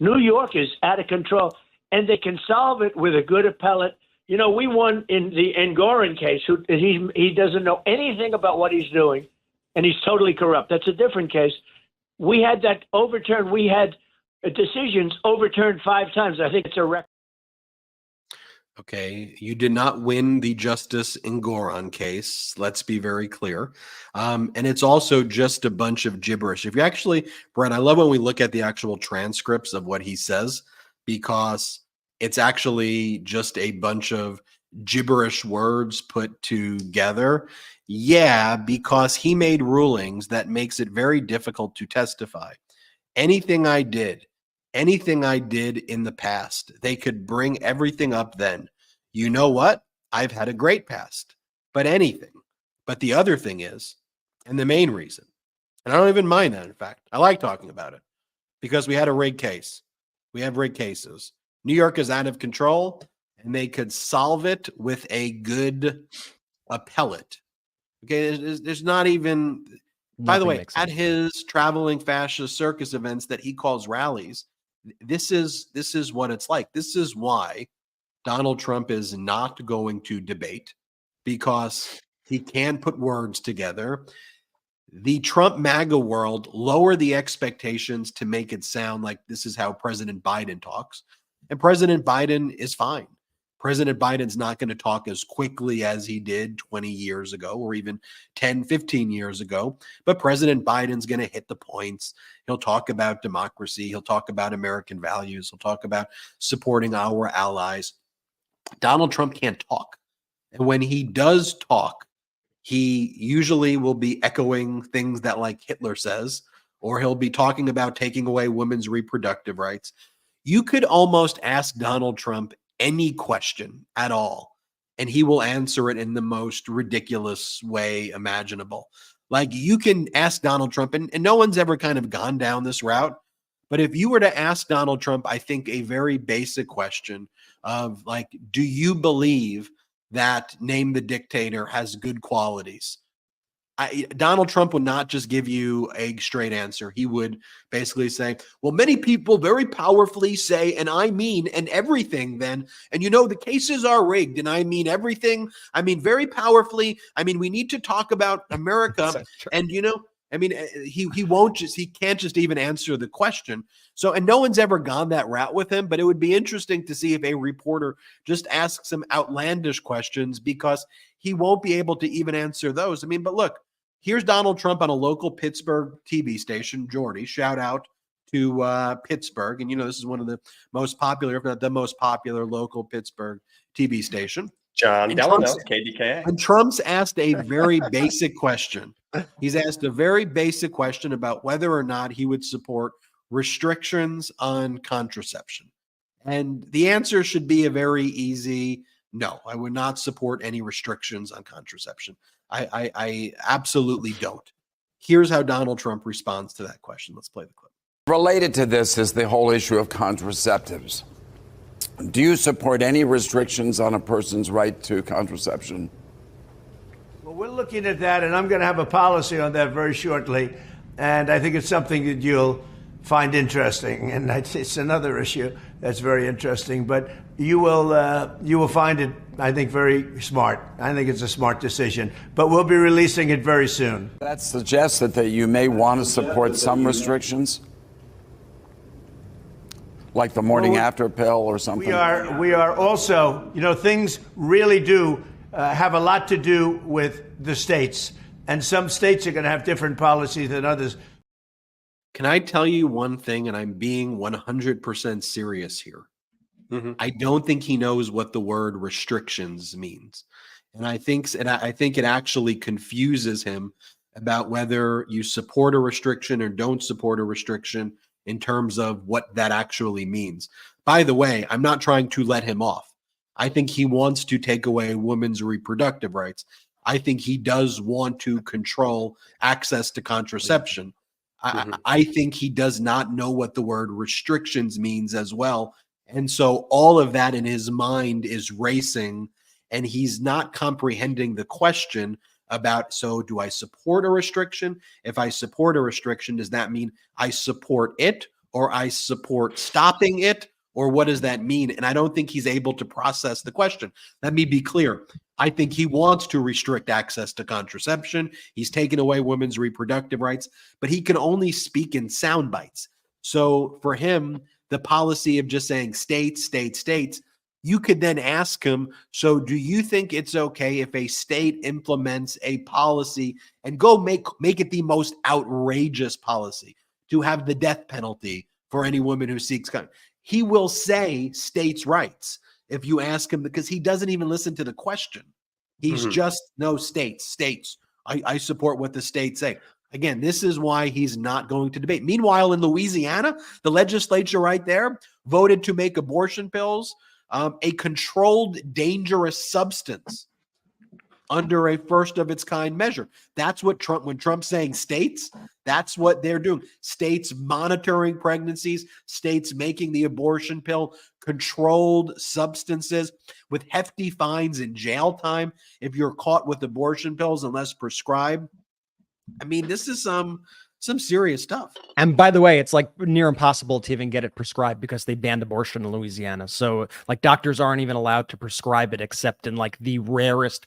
New York is out of control, and they can solve it with a good appellate. You know, we won in the Engoron case. He doesn't know anything about what he's doing, and he's totally corrupt. That's a different case. We had that overturned. We had decisions overturned 5 times. I think it's a record. Okay, you did not win the Justice Engoron case. Let's be very clear. And it's also just a bunch of gibberish. If you actually, Brett, I love when we look at the actual transcripts of what he says, because it's actually just a bunch of gibberish words put together. Yeah, because he made rulings that makes it very difficult to testify. Anything I did in the past, they could bring everything up then. You know what? I've had a great past, but anything. But the other thing is, and the main reason, and I don't even mind that, in fact, I like talking about it, because we had a rigged case. We have rigged cases. New York is out of control, and they could solve it with a good appellate. Okay, there's not even, by the way, at his traveling fascist circus events that he calls rallies, this is what it's like. This is why Donald Trump is not going to debate, because he can't put words together. The Trump MAGA world lower the expectations to make it sound like this is how President Biden talks. And President Biden is fine. President Biden's not going to talk as quickly as he did 20 years ago or even 10, 15 years ago. But President Biden's going to hit the points. He'll talk about democracy. He'll talk about American values. He'll talk about supporting our allies. Donald Trump can't talk. And when he does talk, he usually will be echoing things that like Hitler says, or he'll be talking about taking away women's reproductive rights. You could almost ask Donald Trump any question at all, and he will answer it in the most ridiculous way imaginable. Like, you can ask Donald Trump, and no one's ever kind of gone down this route, but if you were to ask Donald Trump, I think a very basic question of like, do you believe that Name the Dictator has good qualities? Donald Trump would not just give you a straight answer. He would basically say, well, many people very powerfully say, and I mean, and everything then, and you know, the cases are rigged, and I mean everything. I mean, very powerfully. I mean, we need to talk about America. And, you know, I mean, he can't just even answer the question. So, and no one's ever gone that route with him, but it would be interesting to see if a reporter just asks him outlandish questions, because he won't be able to even answer those. I mean, but look, here's Donald Trump on a local Pittsburgh TV station, Jordy, shout out to Pittsburgh. And, you know, this is one of the most popular, if not the most popular local Pittsburgh TV station. John Delano, KDKA. And Trump's asked a very basic question. He's asked a very basic question about whether or not he would support restrictions on contraception. And the answer should be a very easy no. I would not support any restrictions on contraception. I absolutely don't. Here's how Donald Trump responds to that question. Let's play the clip. Related to this is the whole issue of contraceptives. Do you support any restrictions on a person's right to contraception? Well, we're looking at that, and I'm going to have a policy on that very shortly. And I think it's something that you'll find interesting. And it's another issue that's very interesting. But you will find it, I think, very smart. I think it's a smart decision. But we'll be releasing it very soon. That suggests that you may want to support some restrictions? Like the morning after pill or something? We are also, you know, things really do have a lot to do with the states. And some states are going to have different policies than others. Can I tell you one thing, and I'm being 100% serious here? Mm-hmm. I don't think he knows what the word restrictions means. And I think it actually confuses him about whether you support a restriction or don't support a restriction in terms of what that actually means. By the way, I'm not trying to let him off. I think he wants to take away women's reproductive rights. I think he does want to control access to contraception. I think he does not know what the word restrictions means as well. And so all of that in his mind is racing, and he's not comprehending the question about, so do I support a restriction? If I support a restriction, does that mean I support it, or I support stopping it? Or what does that mean? And I don't think he's able to process the question. Let me be clear. I think he wants to restrict access to contraception. He's taken away women's reproductive rights, but he can only speak in sound bites. So for him, the policy of just saying states, states, states, you could then ask him, so do you think it's okay if a state implements a policy and go make it the most outrageous policy to have the death penalty for any woman who seeks he will say states' rights if you ask him, because he doesn't even listen to the question. He's just, no, states. I support what the states say. Again, this is why he's not going to debate. Meanwhile, in Louisiana, the legislature right there voted to make abortion pills a controlled dangerous substance under a first of its kind measure. That's what when Trump's saying states, that's what they're doing. States monitoring pregnancies, states making the abortion pill controlled substances with hefty fines and jail time if you're caught with abortion pills unless prescribed. I mean, this is some serious stuff. And by the way, it's like near impossible to even get it prescribed because they banned abortion in Louisiana. So like doctors aren't even allowed to prescribe it except in like the rarest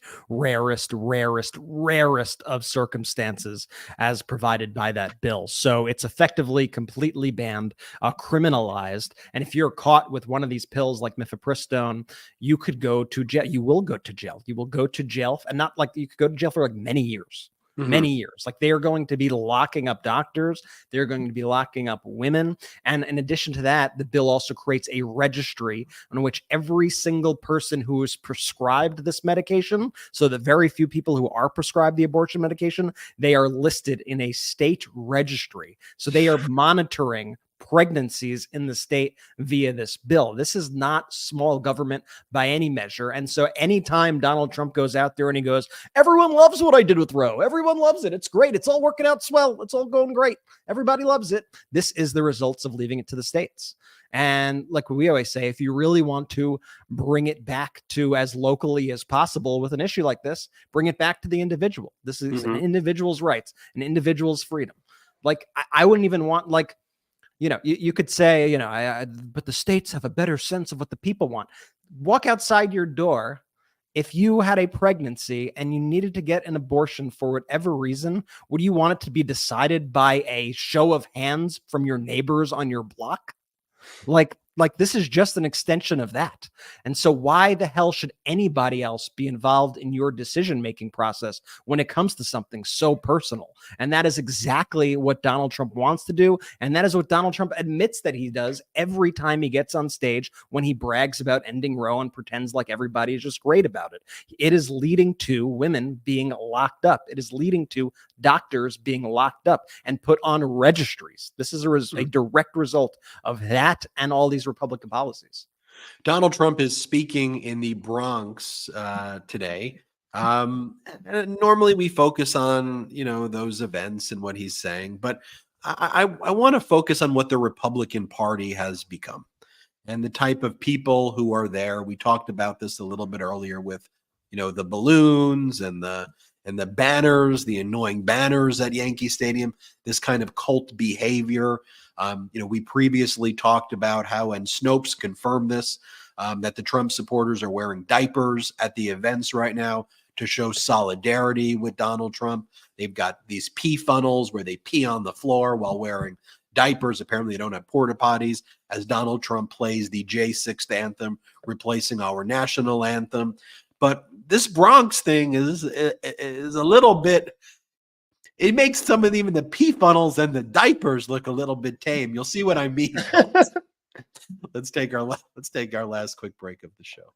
of circumstances as provided by that bill. So it's effectively completely banned, criminalized. And if you're caught with one of these pills like mifepristone, you could go to jail. You will go to jail. You will go to jail, and not like you could go to jail for like many years. Many years. Like they are going to be locking up doctors. They're going to be locking up women. And in addition to that, the bill also creates a registry on which every single person who is prescribed this medication, so the very few people who are prescribed the abortion medication, they are listed in a state registry. So they are monitoring pregnancies in the state via this bill. This is not small government by any measure. And so anytime Donald Trump goes out there and he goes, everyone loves what I did with Roe. Everyone loves it. It's great. It's all working out swell. It's all going great. Everybody loves it. This is the results of leaving it to the states. And like we always say, if you really want to bring it back to as locally as possible with an issue like this, bring it back to the individual. This is an individual's rights, an individual's freedom. Like I wouldn't even want like, you know, you could say, you know, but the states have a better sense of what the people want. Walk outside your door. If you had a pregnancy and you needed to get an abortion for whatever reason, would you want it to be decided by a show of hands from your neighbors on your block? Like this is just an extension of that. And so why the hell should anybody else be involved in your decision-making process when it comes to something so personal? And that is exactly what Donald Trump wants to do. And that is what Donald Trump admits that he does every time he gets on stage when he brags about ending Roe and pretends like everybody is just great about it. It is leading to women being locked up. It is leading to doctors being locked up and put on registries. This is a direct result of that and all these Republican policies. Donald Trump is speaking in the Bronx today. Normally we focus on, you know, those events and what he's saying, but I want to focus on what the Republican Party has become and the type of people who are there. We talked about this a little bit earlier with, you know, the balloons and the banners, the annoying banners at Yankee Stadium, this kind of cult behavior. You know, we previously talked about how, and Snopes confirmed this, that the Trump supporters are wearing diapers at the events right now to show solidarity with Donald Trump. They've got these pee funnels where they pee on the floor while wearing diapers. Apparently they don't have porta potties as Donald Trump plays the J6 anthem, replacing our national anthem. But this Bronx thing is a little bit, it makes some of even the pee funnels and the diapers look a little bit tame. You'll see what I mean. Let's take our last quick break of the show.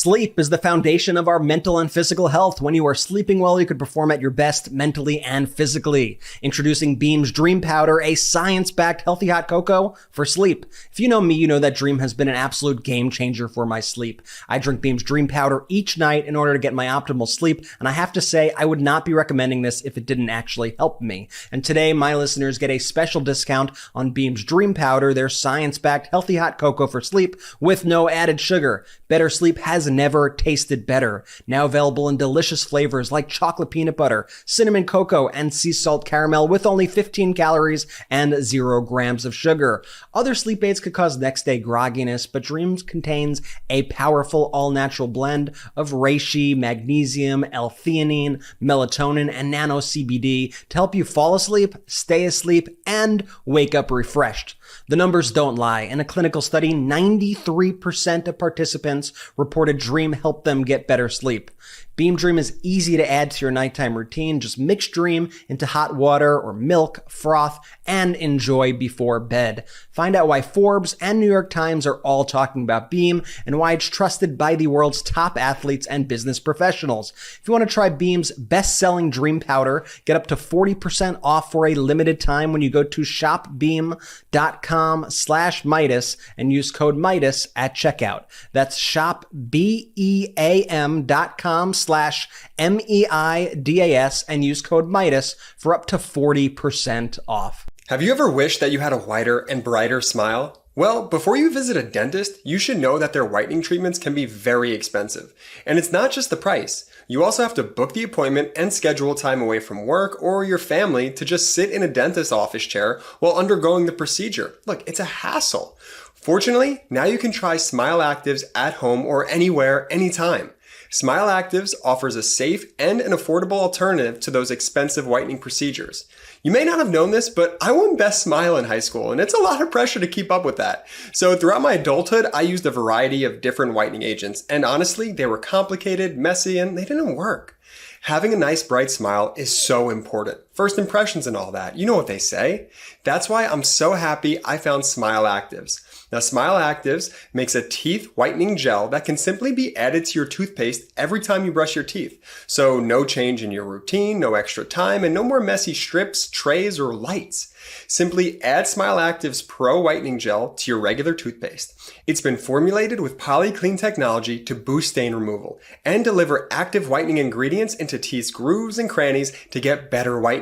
Sleep is the foundation of our mental and physical health. When you are sleeping well, you can perform at your best mentally and physically. Introducing Beam's Dream Powder, a science-backed healthy hot cocoa for sleep. If you know me, you know that Dream has been an absolute game changer for my sleep. I drink Beam's Dream Powder each night in order to get my optimal sleep, and I have to say, I would not be recommending this if it didn't actually help me. And today, my listeners get a special discount on Beam's Dream Powder, their science-backed healthy hot cocoa for sleep with no added sugar. Better sleep has never tasted better. Now available in delicious flavors like chocolate peanut butter, cinnamon cocoa, and sea salt caramel with only 15 calories and 0 grams of sugar. Other sleep aids could cause next day grogginess, but Dreams contains a powerful all-natural blend of reishi, magnesium, L-theanine, melatonin, and nano CBD to help you fall asleep, stay asleep, and wake up refreshed. The numbers don't lie. In a clinical study, 93% of participants reported Dream helped them get better sleep. Beam Dream is easy to add to your nighttime routine. Just mix Dream into hot water or milk, froth, and enjoy before bed. Find out why Forbes and New York Times are all talking about Beam and why it's trusted by the world's top athletes and business professionals. If you want to try Beam's best-selling Dream Powder, get up to 40% off for a limited time when you go to shopbeam.com/Midas and use code Midas at checkout. That's shopbeam.com/MEIDAS and use code Midas for up to 40% off. Have you ever wished that you had a whiter and brighter smile? Well, before you visit a dentist, you should know that their whitening treatments can be very expensive. And it's not just the price. You also have to book the appointment and schedule time away from work or your family to just sit in a dentist's office chair while undergoing the procedure. Look, it's a hassle. Fortunately, now you can try Smile Actives at home or anywhere, anytime. Smile Actives offers a safe and an affordable alternative to those expensive whitening procedures. You may not have known this, but I won Best Smile in high school, and it's a lot of pressure to keep up with that. So throughout my adulthood, I used a variety of different whitening agents, and honestly, they were complicated, messy, and they didn't work. Having a nice bright smile is so important. First impressions and all that. You know what they say. That's why I'm so happy I found Smile Actives. Now, Smile Actives makes a teeth whitening gel that can simply be added to your toothpaste every time you brush your teeth. So no change in your routine, no extra time, and no more messy strips, trays, or lights. Simply add Smile Actives Pro Whitening Gel to your regular toothpaste. It's been formulated with polyclean technology to boost stain removal and deliver active whitening ingredients into teeth's grooves and crannies to get better whitening.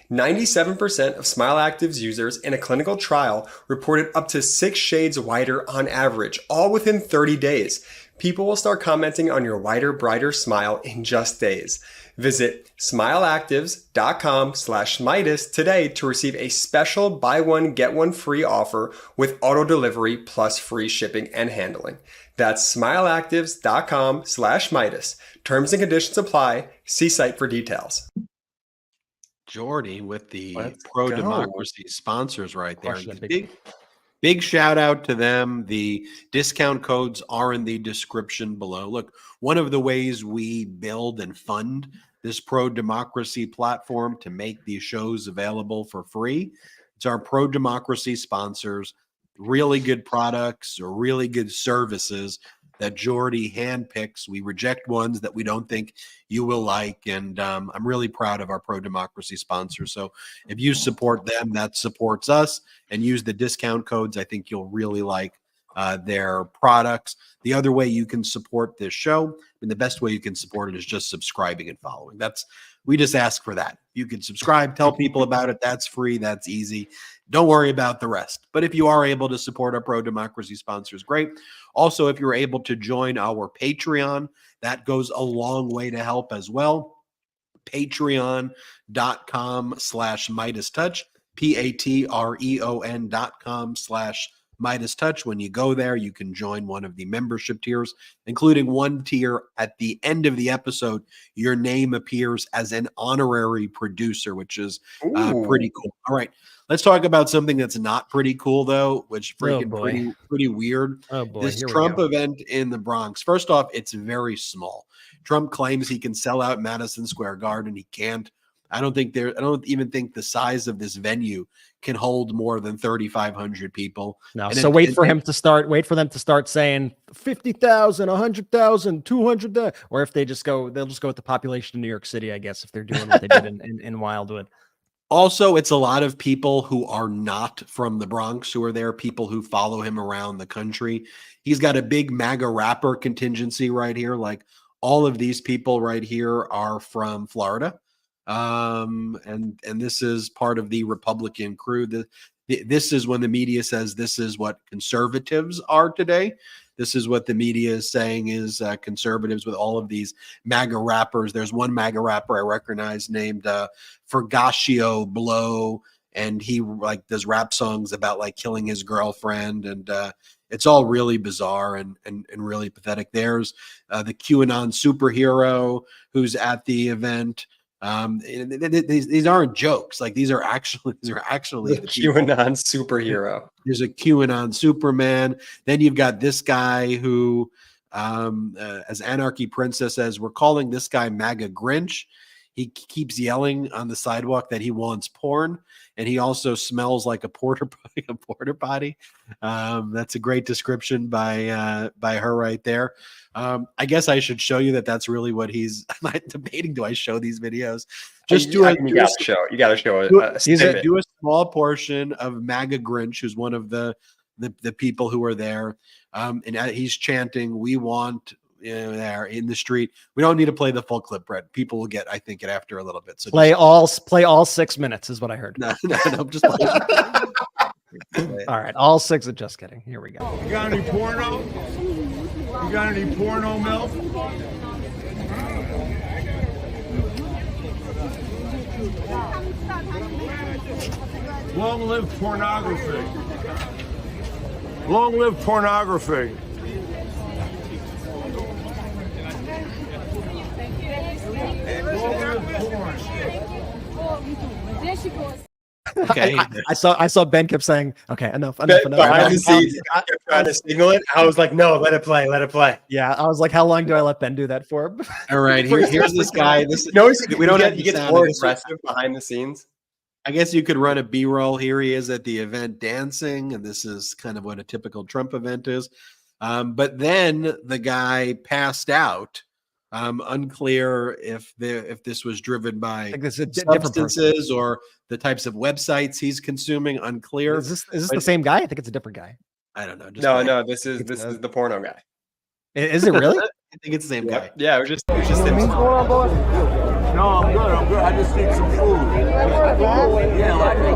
97% of Smile Actives users in a clinical trial reported up to 6 shades whiter on average, all within 30 days. People will start commenting on your whiter, brighter smile in just days. Visit smileactives.com/Midas today to receive a special buy one, get one free offer with auto delivery plus free shipping and handling. That's smileactives.com/Midas. Terms and conditions apply. See site for details. Jordy with the Let's pro-democracy sponsors right there. Big shout out to them. The discount codes are in the description below. Look, one of the ways we build and fund this pro-democracy platform to make these shows available for free, it's our pro-democracy sponsors, really good products or really good services that Jordy handpicks. We reject ones that we don't think you will like, and I'm really proud of our pro-democracy sponsors. So if you support them, that supports us, and use the discount codes. I think you'll really like their products. The other way you can support this show, and the best way you can support it, is just subscribing and following. We just ask for that. You can subscribe, tell people about it. That's free. That's easy. Don't worry about the rest. But if you are able to support our pro-democracy sponsors, great. Also, if you're able to join our Patreon, that goes a long way to help as well. Patreon.com/MidasTouch, patreon.com/MidasTouch. When you go there, you can join one of the membership tiers, including one tier at the end of the episode. Your name appears as an honorary producer, which is pretty cool. All right. Let's talk about something that's not pretty cool, though, which freaking pretty weird. Oh boy, this Trump event in the Bronx. First off, it's very small. Trump claims he can sell out Madison Square Garden. He can't. I don't even think the size of this venue can hold more than 3,500 people. No, And so wait for them to start saying 50,000, 100,000, 200,000, or if they'll just go with the population of New York City, I guess, if they're doing what they did in Wildwood. Also, it's a lot of people who are not from the Bronx who are there, people who follow him around the country. He's got a big MAGA rapper contingency right here. Like all of these people right here are from Florida. And this is part of the Republican crew. This is when the media says this is what conservatives are today. This is what the media is saying is conservatives with all of these MAGA rappers. There's one MAGA rapper I recognize named Fergaccio Blow, and he like does rap songs about like killing his girlfriend, and it's all really bizarre and really pathetic. There's the QAnon superhero who's at the event. These aren't jokes. Like these are actually the QAnon superhero. There's a QAnon Superman. Then you've got this guy who, as Anarchy Princess says, we're calling this guy MAGA Grinch. He keeps yelling on the sidewalk that he wants porn, and he also smells like a porta potty. That's a great description by her right there. I guess I should show you that that's really what he's. I'm not debating. Do I show these videos? Just do it. You gotta show it. Do a small portion of MAGA Grinch, who's one of the people who are there, and he's chanting, "We want." There in the street. We don't need to play the full clip, Brett. People will get, I think, it after a little bit. So play all 6 minutes is what I heard. No, just play. All right, all 6. Just kidding. Here we go. You got any porno? You got any porno milk? Long live pornography. Long live pornography. Okay. I saw Ben kept saying, "Okay, enough." Behind the scenes, trying to signal it. I was like, "No, let it play." Yeah, I was like, "How long do I let Ben do that for?" All right, here's this guy. He gets more aggressive behind the scenes. I guess you could run a B-roll. Here he is at the event dancing, and this is kind of what a typical Trump event is. But then the guy passed out. Unclear if this was driven by substances or the types of websites he's consuming. Unclear. Is this the same guy? I think it's a different guy. I don't know. No. This is the porno guy. Is it really? I think it's the same guy. Yeah, it was just him. No, I'm good. I just need some food. Yeah, like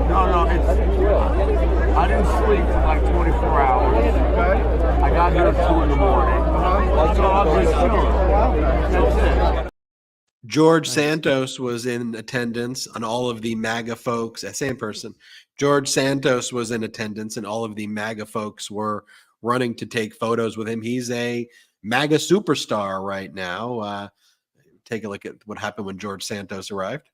No, it's. I didn't sleep for like 24 hours. I got here at 2 in the morning. So I'm just chilling. That's it. George Santos was in attendance on all of the MAGA folks. Same person. George Santos was in attendance, and all of the MAGA folks were running to take photos with him. He's a MAGA superstar right now. Take a look at what happened when George Santos arrived.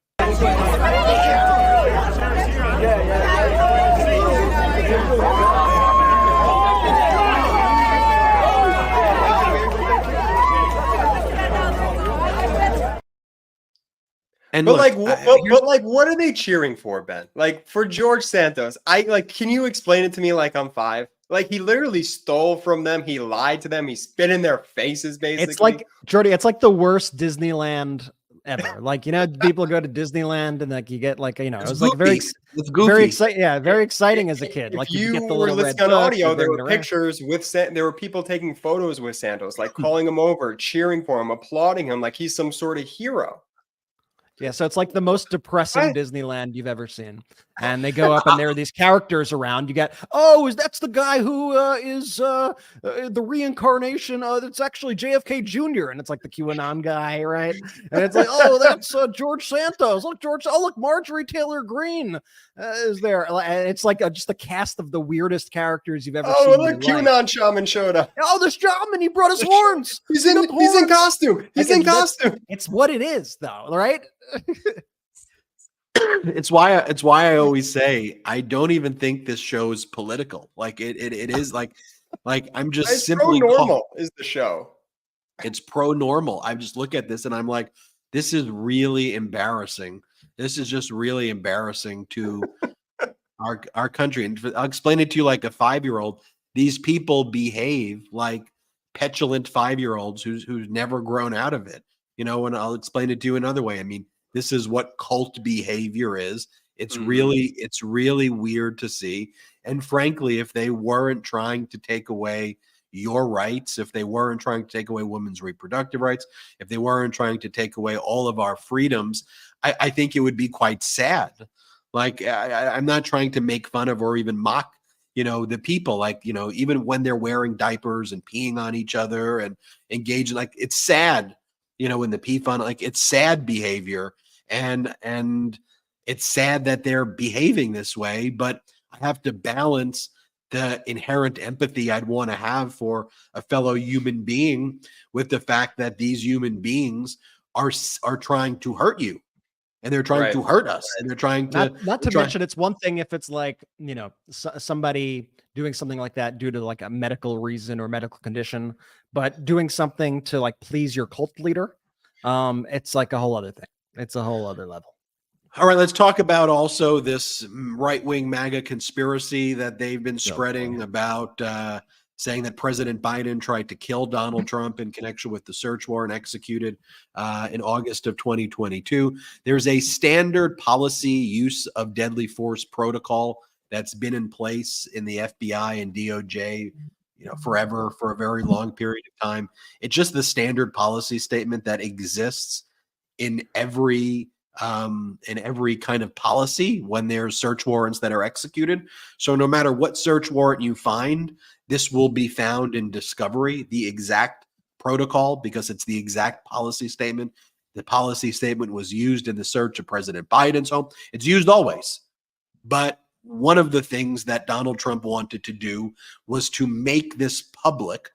And but look, what are they cheering for, Ben? Like for George Santos, can you explain it to me like I'm 5? Like he literally stole from them, he lied to them, he spit in their faces, basically. It's like Jordy, it's like the worst Disneyland ever. Like, people go to Disneyland and like you get like, it was like very exciting. Yeah, very exciting as a kid. If like you get the were little listening on audio, there were pictures with there were people taking photos with Santos, like calling him over, cheering for him, applauding him like he's some sort of hero. Yeah, so it's like the most depressing Disneyland you've ever seen. And they go up and there are these characters around. You get, that's the guy who is the reincarnation. It's actually JFK Jr. And it's like the QAnon guy, right? And it's like, that's George Santos. Look, look, Marjorie Taylor Greene is there. And it's like just a cast of the weirdest characters you've ever seen. Oh, look, QAnon shaman showed up. Oh, the shaman, he brought his horns. He's in costume. He's in costume. It's what it is, though, right? It's why I always say I don't even think this show is political. Like it is like I'm just it's simply pro normal is the show. It's pro normal. I just look at this and I'm like, this is really embarrassing. This is just really embarrassing to our country. And I'll explain it to you like a 5-year-old. These people behave like petulant 5-year-olds who's never grown out of it. You know, and I'll explain it to you another way. I mean, this is what cult behavior is. It's really weird to see. And frankly, if they weren't trying to take away your rights, if they weren't trying to take away women's reproductive rights, if they weren't trying to take away all of our freedoms, I think it would be quite sad. Like, I'm not trying to make fun of or even mock, you know, the people, like, you know, even when they're wearing diapers and peeing on each other and engaging, like, it's sad, you know, in the pee fun, like, it's sad behavior. And it's sad that they're behaving this way, but I have to balance the inherent empathy I'd want to have for a fellow human being with the fact that these human beings are trying to hurt you, and they're trying to hurt us, and they're trying to not to mention, it's one thing if it's like, you know, somebody doing something like that due to like a medical reason or medical condition, but doing something to like please your cult leader, it's like a whole other thing. It's a whole other level. All right, let's talk about also this right-wing MAGA conspiracy that they've been spreading about saying that President Biden tried to kill Donald Trump in connection with the search warrant executed in August of 2022. There's a standard policy use of deadly force protocol that's been in place in the FBI and DOJ, you know, forever, for a very long period of time. It's just the standard policy statement that exists in every kind of policy when there's search warrants that are executed. So no matter what search warrant you find, this will be found in discovery, the exact protocol, because it's the exact policy statement. The policy statement was used in the search of President Biden's home. It's used always. But one of the things that Donald Trump wanted to do was to make this public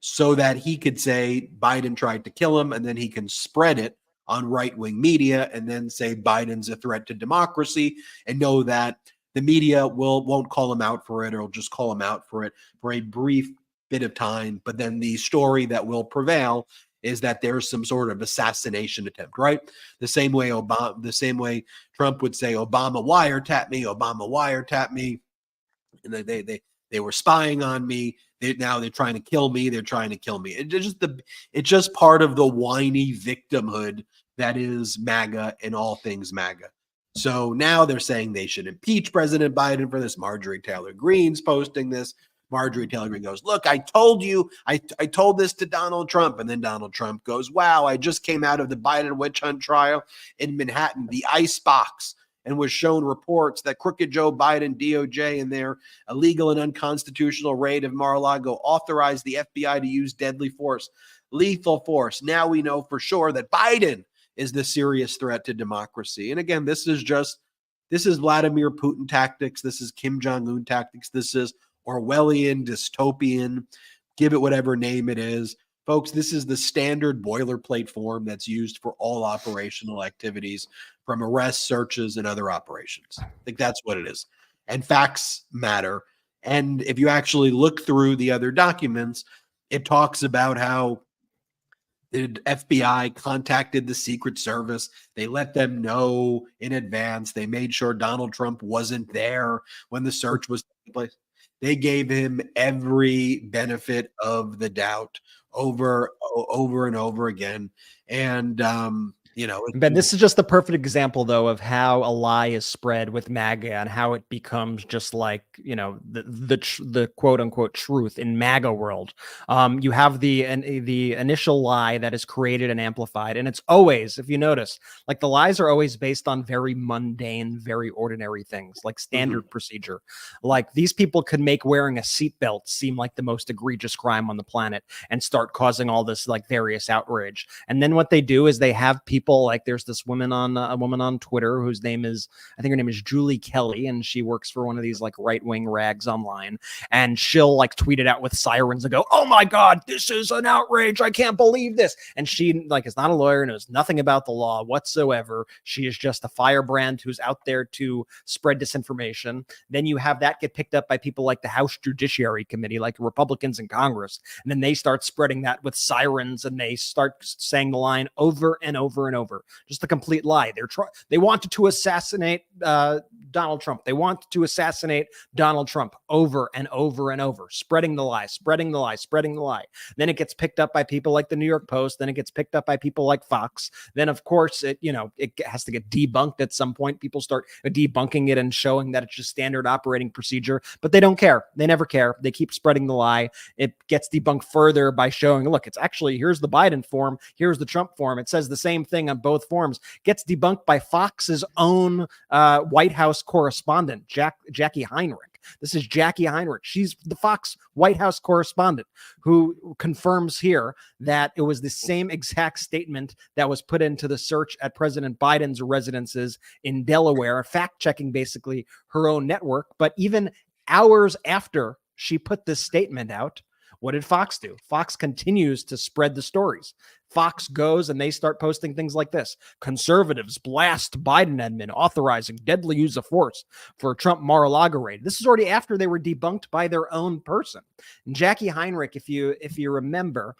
so that he could say Biden tried to kill him, and then he can spread it on right-wing media and then say Biden's a threat to democracy, and know that the media won't call him out for it, or will just call him out for it for a brief bit of time. But then the story that will prevail is that there's some sort of assassination attempt, right? The same way Trump would say, Obama wiretapped me, and they were spying on me. Now they're trying to kill me. It's just part of the whiny victimhood that is MAGA and all things MAGA. So now they're saying they should impeach President Biden for this. Marjorie Taylor Greene's posting this. Marjorie Taylor Greene goes, look, I told you, I told this to Donald Trump. And then Donald Trump goes, wow, I just came out of the Biden witch hunt trial in Manhattan, the ice box, and was shown reports that crooked Joe Biden, DOJ, and their illegal and unconstitutional raid of Mar-a-Lago authorized the FBI to use deadly force, lethal force. Now we know for sure that Biden is the serious threat to democracy. And again, this is Vladimir Putin tactics. This is Kim Jong-un tactics. This is Orwellian, dystopian, give it whatever name it is. Folks, this is the standard boilerplate form that's used for all operational activities, from arrests, searches, and other operations. I think that's what it is. And facts matter. And if you actually look through the other documents, it talks about how the FBI contacted the Secret Service. They let them know in advance. They made sure Donald Trump wasn't there when the search was taking place. They gave him every benefit of the doubt over and over again. And, Ben, this is just the perfect example, though, of how a lie is spread with MAGA and how it becomes just like, the quote unquote truth in MAGA world. You have the initial lie that is created and amplified. And it's always, if you notice, like the lies are always based on very mundane, very ordinary things, like standard procedure. Like these people could make wearing a seatbelt seem like the most egregious crime on the planet and start causing all this like various outrage. And then what they do is they have people, like there's this woman on Twitter whose name is, I think her name is Julie Kelly, and she works for one of these like right-wing rags online, and she'll like tweet it out with sirens and go, oh my God, this is an outrage. I can't believe this. And she like is not a lawyer, knows nothing about the law whatsoever. She is just a firebrand who's out there to spread disinformation. Then you have that get picked up by people like the House Judiciary Committee, like Republicans in Congress. And then they start spreading that with sirens, and they start saying the line over and over and over. Just a complete lie. They wanted to assassinate Donald Trump. They wanted to assassinate Donald Trump over and over and over, spreading the lie, spreading the lie, spreading the lie. Then it gets picked up by people like the New York Post. Then it gets picked up by people like Fox. Then, of course, it has to get debunked at some point. People start debunking it and showing that it's just standard operating procedure, but they don't care. They never care. They keep spreading the lie. It gets debunked further by showing, look, it's actually, here's the Biden form, here's the Trump form. It says the same thing on both forms. Gets debunked by Fox's own White House correspondent, Jackie Heinrich. This is Jackie Heinrich. She's the Fox White House correspondent who confirms here that it was the same exact statement that was put into the search at President Biden's residences in Delaware, fact-checking basically her own network. But even hours after she put this statement out, what did Fox do? Fox continues to spread the stories. Fox goes and they start posting things like this. Conservatives blast Biden admin authorizing deadly use of force for Trump Mar-a-Lago raid. This is already after they were debunked by their own person. And Jackie Heinrich, if you remember,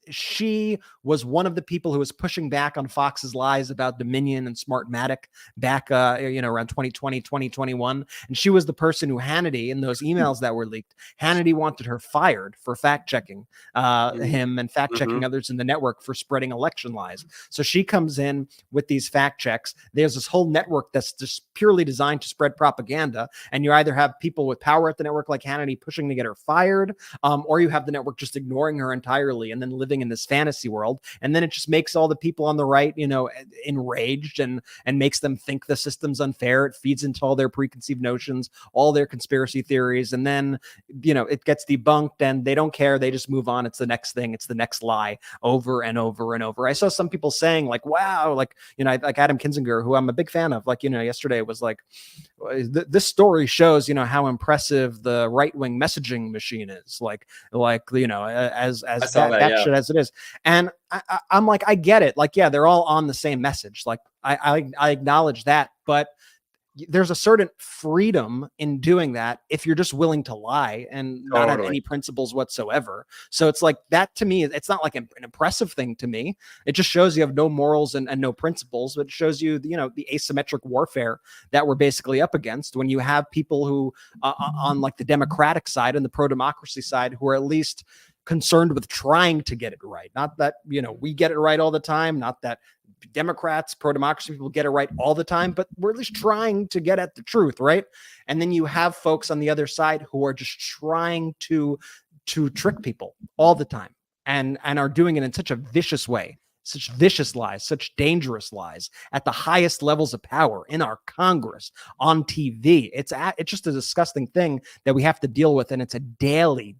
she was one of the people who was pushing back on Fox's lies about Dominion and Smartmatic back, around 2020, 2021. And she was the person who Hannity, in those emails that were leaked, Hannity wanted her fired for fact-checking him and fact-checking others in the network for spreading election lies. So she comes in with these fact checks. There's this whole network that's just purely designed to spread propaganda. And you either have people with power at the network like Hannity pushing to get her fired, or you have the network just ignoring her entirely and then living in this fantasy world. And then it just makes all the people on the right, enraged and makes them think the system's unfair. It feeds into all their preconceived notions, all their conspiracy theories. And then, it gets debunked and they don't care. They just move on. It's the next thing. It's the next lie over and over and over. I saw some people saying like, wow, like Adam Kinzinger, who I'm a big fan of, yesterday was like, this story shows, how impressive the right-wing messaging machine is, as that shit as it is. And I'm like, I get it. Like, yeah, they're all on the same message. Like, I acknowledge that, but there's a certain freedom in doing that if you're just willing to lie and not have any principles whatsoever. So it's like that to me, it's not like an impressive thing to me. It just shows you have no morals and no principles, but it shows you, the asymmetric warfare that we're basically up against when you have people who on like the Democratic side and the pro-democracy side who are at least concerned with trying to get it right. Not that, we get it right all the time, not that Democrats, pro-democracy people get it right all the time, but we're at least trying to get at the truth, right? And then you have folks on the other side who are just trying to trick people all the time and are doing it in such a vicious way, such vicious lies, such dangerous lies at the highest levels of power in our Congress, on TV. It's just a disgusting thing that we have to deal with. And it's a daily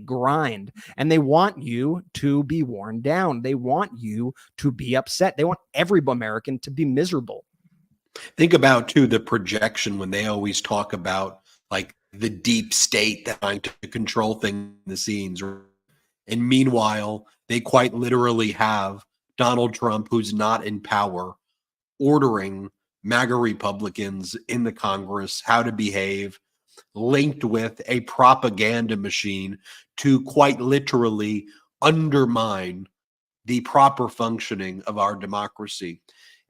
grind. And they want you to be worn down. They want you to be upset. They want every American to be miserable. Think about, too, the projection when they always talk about like the deep state that trying to control things in the scenes. And meanwhile, they quite literally have Donald Trump, who's not in power, ordering MAGA Republicans in the Congress how to behave, linked with a propaganda machine to quite literally undermine the proper functioning of our democracy.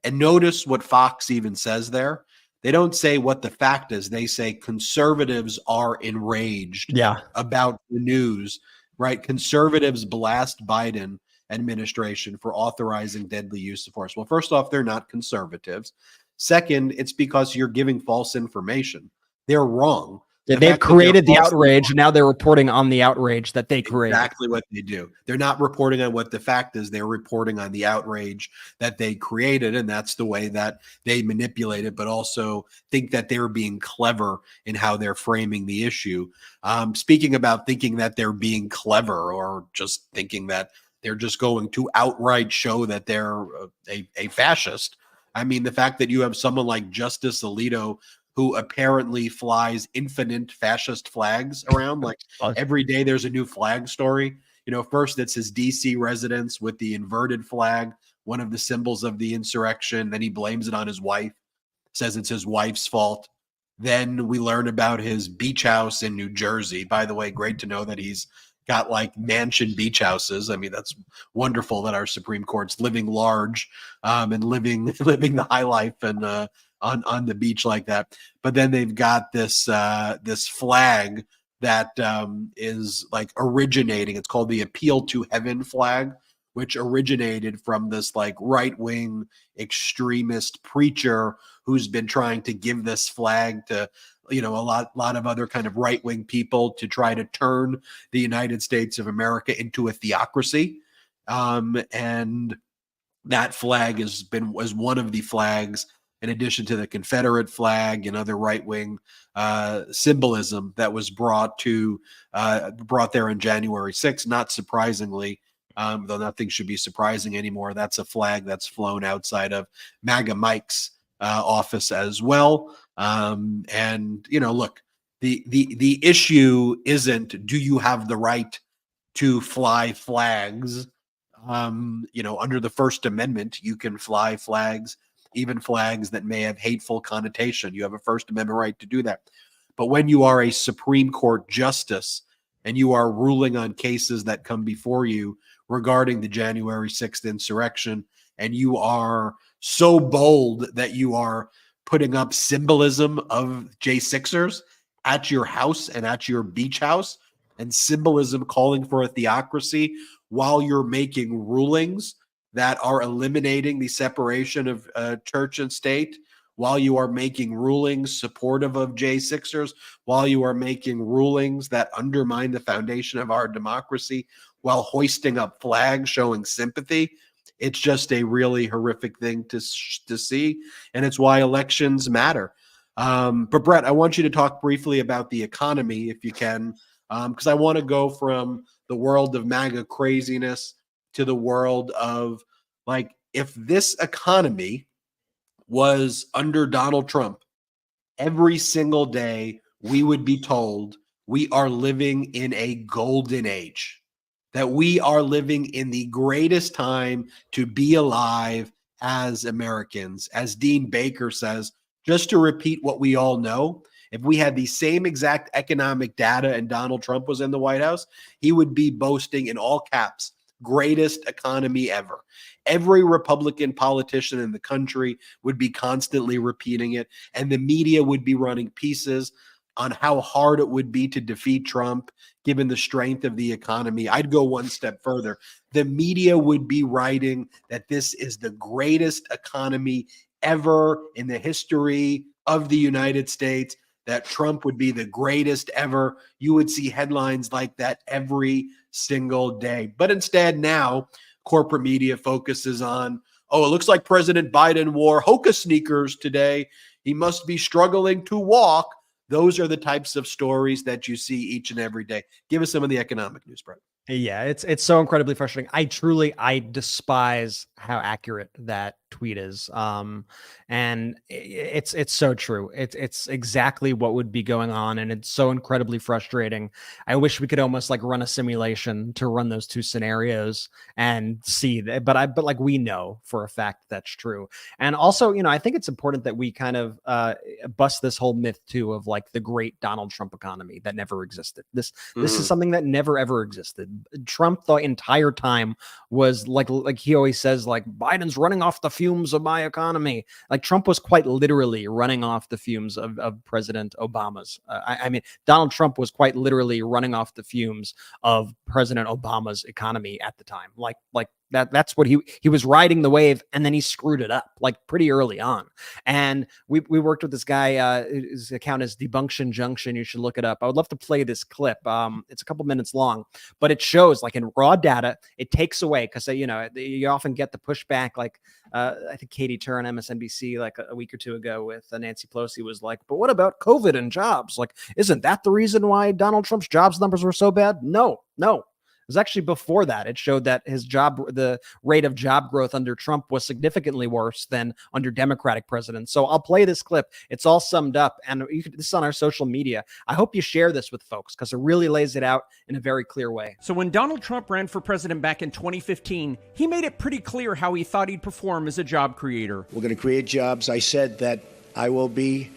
And notice what Fox even says there. They don't say what the fact is. They say conservatives are enraged about the news, right? Conservatives blast Biden administration for authorizing deadly use of force. Well, first off, they're not conservatives. Second, it's because you're giving false information. They're wrong. They've created the outrage, and now they're reporting on the outrage that they created. Exactly what they do. They're not reporting on what the fact is. They're reporting on the outrage that they created, and that's the way that they manipulate it, but also think that they're being clever in how they're framing the issue. Speaking about thinking that they're being clever or just thinking that they're just going to outright show that they're a fascist. I mean, the fact that you have someone like Justice Alito who apparently flies infinite fascist flags around, like every day there's a new flag story. First it's his DC residence with the inverted flag, one of the symbols of the insurrection. Then he blames it on his wife, says it's his wife's fault. Then we learn about his beach house in New Jersey. By the way, great to know that he's got like mansion beach houses. I mean, that's wonderful that our Supreme Court's living large and living the high life and on the beach like that. But then they've got this this flag that is like originating. It's called the Appeal to Heaven flag, which originated from this like right-wing extremist preacher who's been trying to give this flag to, you know, a lot of other kind of right-wing people to try to turn the United States of America into a theocracy. And that flag was one of the flags, in addition to the Confederate flag and other right-wing symbolism that was brought there on January 6th. Not surprisingly, though nothing should be surprising anymore, that's a flag that's flown outside of Maga Mike's office as well. And you know, look, the issue isn't do you have the right to fly flags. You know, under the First Amendment, you can fly flags, even flags that may have hateful connotation. You have a First Amendment right to do that. But when you are a Supreme Court justice and you are ruling on cases that come before you regarding the January 6th insurrection, and you are so bold that you are putting up symbolism of J6ers at your house and at your beach house, and symbolism calling for a theocracy while you're making rulings that are eliminating the separation of church and state, while you are making rulings supportive of J6ers, while you are making rulings that undermine the foundation of our democracy, while hoisting up flags showing sympathy. It's just a really horrific thing to see, and it's why elections matter. But Brett, I want you to talk briefly about the economy, if you can, because I want to go from the world of MAGA craziness to the world of, like, if this economy was under Donald Trump, every single day we would be told we are living in a golden age, that we are living in the greatest time to be alive as Americans. As Dean Baker says, just to repeat what we all know, if we had the same exact economic data and Donald Trump was in the White House, he would be boasting in all caps, greatest economy ever. Every Republican politician in the country would be constantly repeating it, and the media would be running pieces on how hard it would be to defeat Trump, given the strength of the economy. I'd go one step further. The media would be writing that this is the greatest economy ever in the history of the United States, that Trump would be the greatest ever. You would see headlines like that every single day. But instead now, corporate media focuses on, oh, it looks like President Biden wore Hoka sneakers today. He must be struggling to walk. Those are the types of stories that you see each and every day. Give us some of the economic news, Brett. Yeah, it's so incredibly frustrating. I despise how accurate that tweet is. And it's so true. It's exactly what would be going on, and it's so incredibly frustrating. I wish we could almost like run a simulation to run those two scenarios and see that, but like we know for a fact that's true. And also, you know, I think it's important that we kind of bust this whole myth too of like the great Donald Trump economy that never existed. This is something that never ever existed. Trump the entire time was like he always says, like, Biden's running off the fumes of my economy. Like, Trump was quite literally running off the fumes of President Obama's. I mean, Donald Trump was quite literally running off the fumes of President Obama's economy at the time. Like that's what he was riding the wave, and then he screwed it up like pretty early on. And we worked with this guy, his account is Debunking Junction. You should look it up. I would love to play this clip. It's a couple minutes long, but it shows like in raw data, it takes away, because you know, you often get the pushback, like I think Katie Tur on MSNBC like a week or two ago with Nancy Pelosi was like, but what about COVID and jobs? Like, isn't that the reason why Donald Trump's jobs numbers were so bad? No. It was actually before that. It showed that the rate of job growth under Trump was significantly worse than under Democratic presidents. So I'll play this clip. It's all summed up, and this is on our social media. I hope you share this with folks because it really lays it out in a very clear way. So when Donald Trump ran for president back in 2015, he made it pretty clear how he thought he'd perform as a job creator. We're going to create jobs. I said that I will be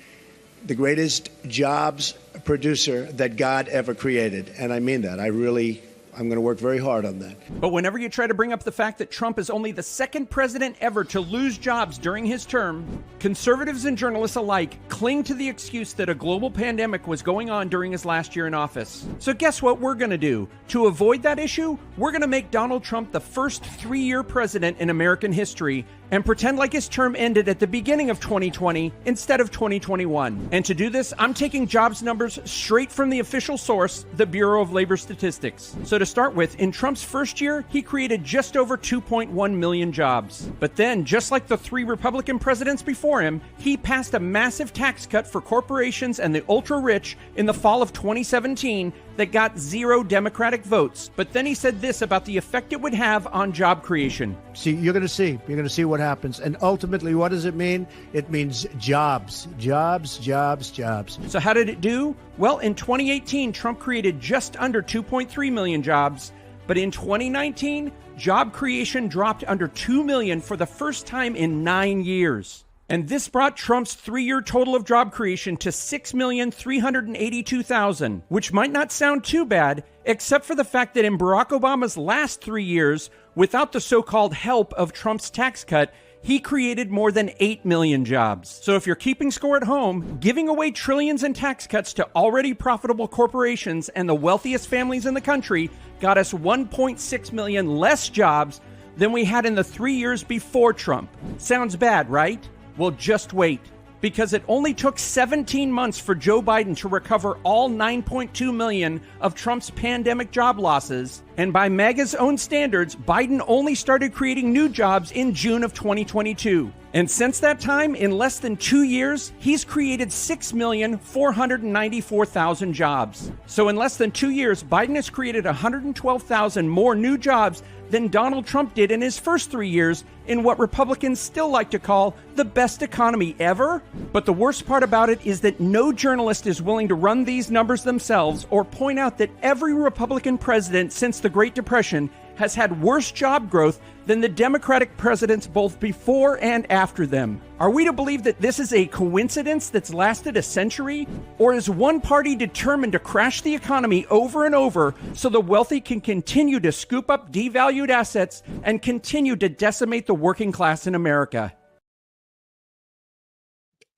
the greatest jobs producer that God ever created, and I mean that. I really I'm going to work very hard on that. But whenever you try to bring up the fact that Trump is only the second president ever to lose jobs during his term, conservatives and journalists alike cling to the excuse that a global pandemic was going on during his last year in office. So guess what we're going to do? To avoid that issue, we're going to make Donald Trump the first 3-year president in American history and pretend like his term ended at the beginning of 2020 instead of 2021. And to do this, I'm taking jobs numbers straight from the official source, the Bureau of Labor Statistics. So to start with, in Trump's first year, he created just over 2.1 million jobs. But then, just like the 3 Republican presidents before him, he passed a massive tax cut for corporations and the ultra-rich in the fall of 2017 that got 0 Democratic votes. But then he said this about the effect it would have on job creation. See, you're going to see what happens. And ultimately, what does it mean? It means jobs, jobs, jobs, jobs. So how did it do? Well, in 2018, Trump created just under 2.3 million jobs. But in 2019, job creation dropped under 2 million for the first time in 9 years. And this brought Trump's 3-year total of job creation to 6,382,000, which might not sound too bad, except for the fact that in Barack Obama's last 3 years, without the so-called help of Trump's tax cut, he created more than 8 million jobs. So if you're keeping score at home, giving away trillions in tax cuts to already profitable corporations and the wealthiest families in the country got us 1.6 million less jobs than we had in the 3 years before Trump. Sounds bad, right? Well, just wait, because it only took 17 months for Joe Biden to recover all 9.2 million of Trump's pandemic job losses. And by Maga's own standards, Biden only started creating new jobs in June of 2022. And since that time, in less than 2 years, he's created 6,494,000 jobs. So in less than 2 years, Biden has created 112,000 more new jobs than Donald Trump did in his first 3 years in what Republicans still like to call the best economy ever. But the worst part about it is that no journalist is willing to run these numbers themselves or point out that every Republican president since the Great Depression has had worse job growth than the Democratic presidents both before and after them. Are we to believe that this is a coincidence that's lasted a century? Or is one party determined to crash the economy over and over so the wealthy can continue to scoop up devalued assets and continue to decimate the working class in America?